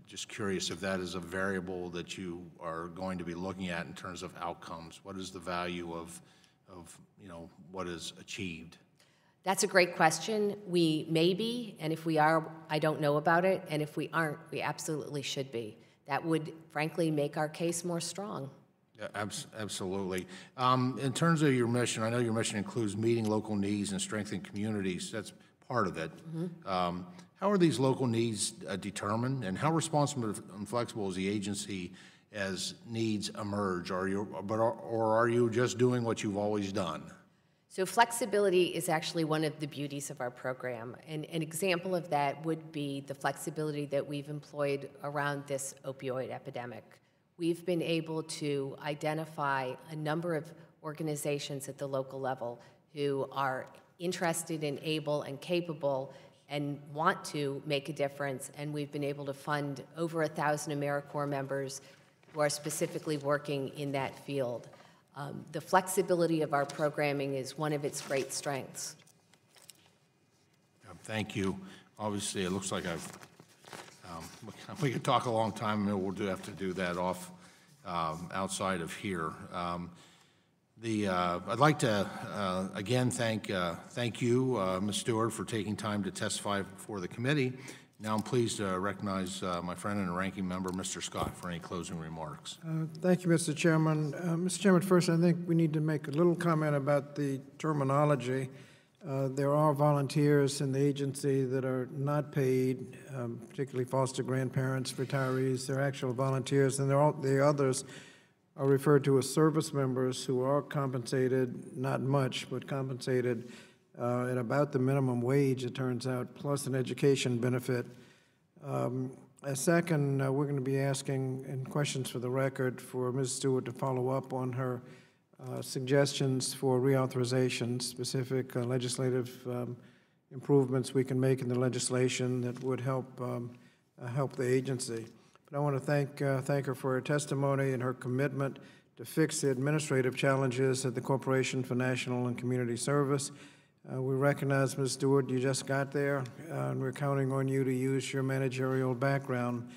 just curious if that is a variable that you are going to be looking at in terms of outcomes. What is the value of what is achieved? That's a great question. We may be, and if we are, I don't know about it, and if we aren't, we absolutely should be. that would frankly make our case more strong. Yeah, absolutely. In terms of your mission, I know your mission includes meeting local needs and strengthening communities. That's part of it. How are these local needs determined, and how responsible and flexible is the agency as needs emerge? Or are you just doing what you've always done? So flexibility is actually one of the beauties of our program. And an example of that would be the flexibility that we've employed around this opioid epidemic. We've been able to identify a number of organizations at the local level who are interested and able and capable and want to make a difference, and we've been able to fund over 1,000 AmeriCorps members who are specifically working in that field. The flexibility of our programming is one of its great strengths. Thank you. Obviously, it looks like we could talk a long time, and we'll have to do that outside of here. I'd like to again thank you, Ms. Stewart, for taking time to testify before the committee. Now I'm pleased to recognize my friend and ranking member, Mr. Scott, for any closing remarks. Thank you, Mr. Chairman. Mr. Chairman, first I think we need to make a little comment about the terminology. There are volunteers in the agency that are not paid, particularly foster grandparents, retirees. They're actual volunteers, and the others are referred to as service members who are compensated, not much, but compensated at about the minimum wage, it turns out, plus an education benefit. Second, we're going to be asking, in questions for the record, for Ms. Stewart to follow up on her suggestions for reauthorization, specific legislative improvements we can make in the legislation that would help the agency. But I want to thank her for her testimony and her commitment to fix the administrative challenges at the Corporation for National and Community Service. We recognize, Ms. Stewart, you just got there, and we're counting on you to use your managerial background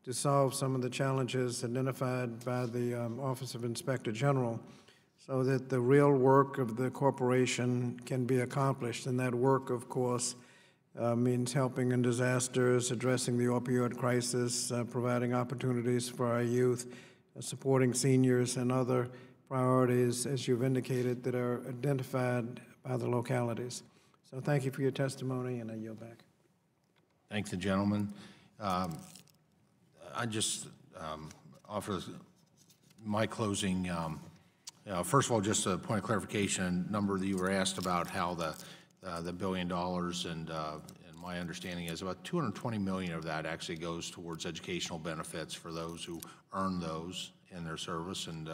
to solve some of the challenges identified by the Office of Inspector General, so that the real work of the corporation can be accomplished. And that work, of course, means helping in disasters, addressing the opioid crisis, providing opportunities for our youth, supporting seniors, and other priorities, as you've indicated, that are identified by the localities. So thank you for your testimony, and I yield back. Thank the gentleman. I just offer my closing. First of all, just a point of clarification. Number that you were asked about how the $1 billion, and my understanding is about $220 million of that actually goes towards educational benefits for those who earn those in their service, and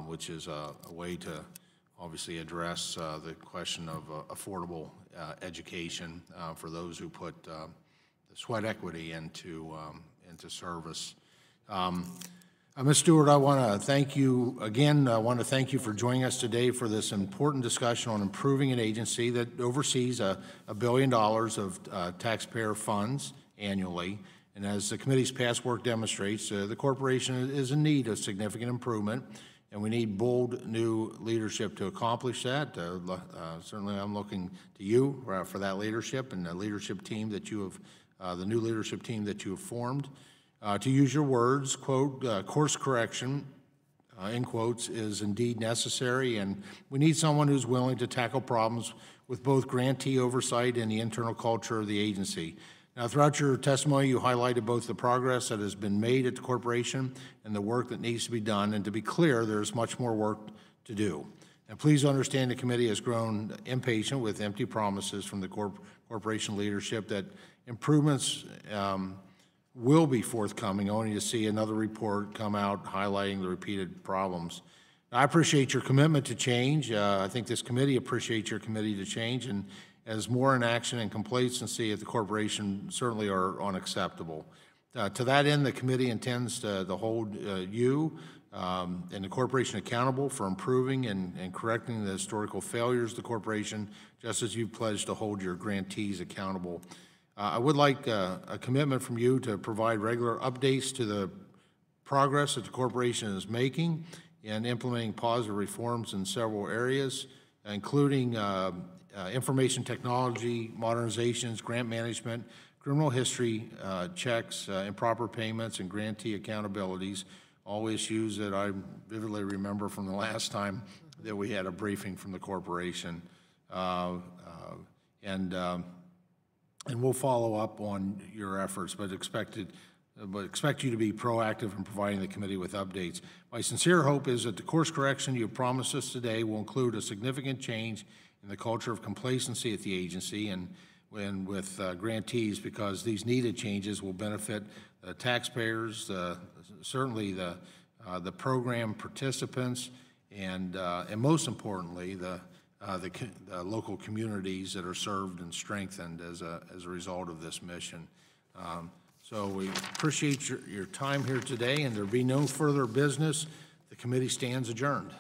which is a way to obviously address the question of affordable education for those who put the sweat equity into service. Ms. Stewart, I want to thank you again. I want to thank you for joining us today for this important discussion on improving an agency that oversees $1 billion of taxpayer funds annually. And as the committee's past work demonstrates, the corporation is in need of significant improvement, and we need bold new leadership to accomplish that. Certainly I'm looking to you for that leadership, and the leadership team that you have, the new leadership team that you have formed. To use your words, quote, course correction, end quotes, is indeed necessary, and we need someone who's willing to tackle problems with both grantee oversight and the internal culture of the agency. Now, throughout your testimony, you highlighted both the progress that has been made at the corporation and the work that needs to be done, and to be clear, there's much more work to do. And please understand the committee has grown impatient with empty promises from the corporation leadership that improvements will be forthcoming, only to see another report come out highlighting the repeated problems. Now, I appreciate your commitment to change. I think this committee appreciates your committee to change, and as more inaction and complacency at the corporation certainly are unacceptable. To that end, the committee intends to hold you and the corporation accountable for improving and correcting the historical failures of the corporation, just as you pledged to hold your grantees accountable. I would like a commitment from you to provide regular updates to the progress that the corporation is making in implementing positive reforms in several areas, including information technology, modernizations, grant management, criminal history checks, improper payments, and grantee accountabilities, all issues that I vividly remember from the last time that we had a briefing from the corporation. And we'll follow up on your efforts, but expect you to be proactive in providing the committee with updates. My sincere hope is that the course correction you promised us today will include a significant change in the culture of complacency at the agency and with grantees, because these needed changes will benefit the taxpayers, certainly the program participants, and most importantly, the local communities that are served and strengthened as a result of this mission. So we appreciate your time here today, and there be no further business. The committee stands adjourned.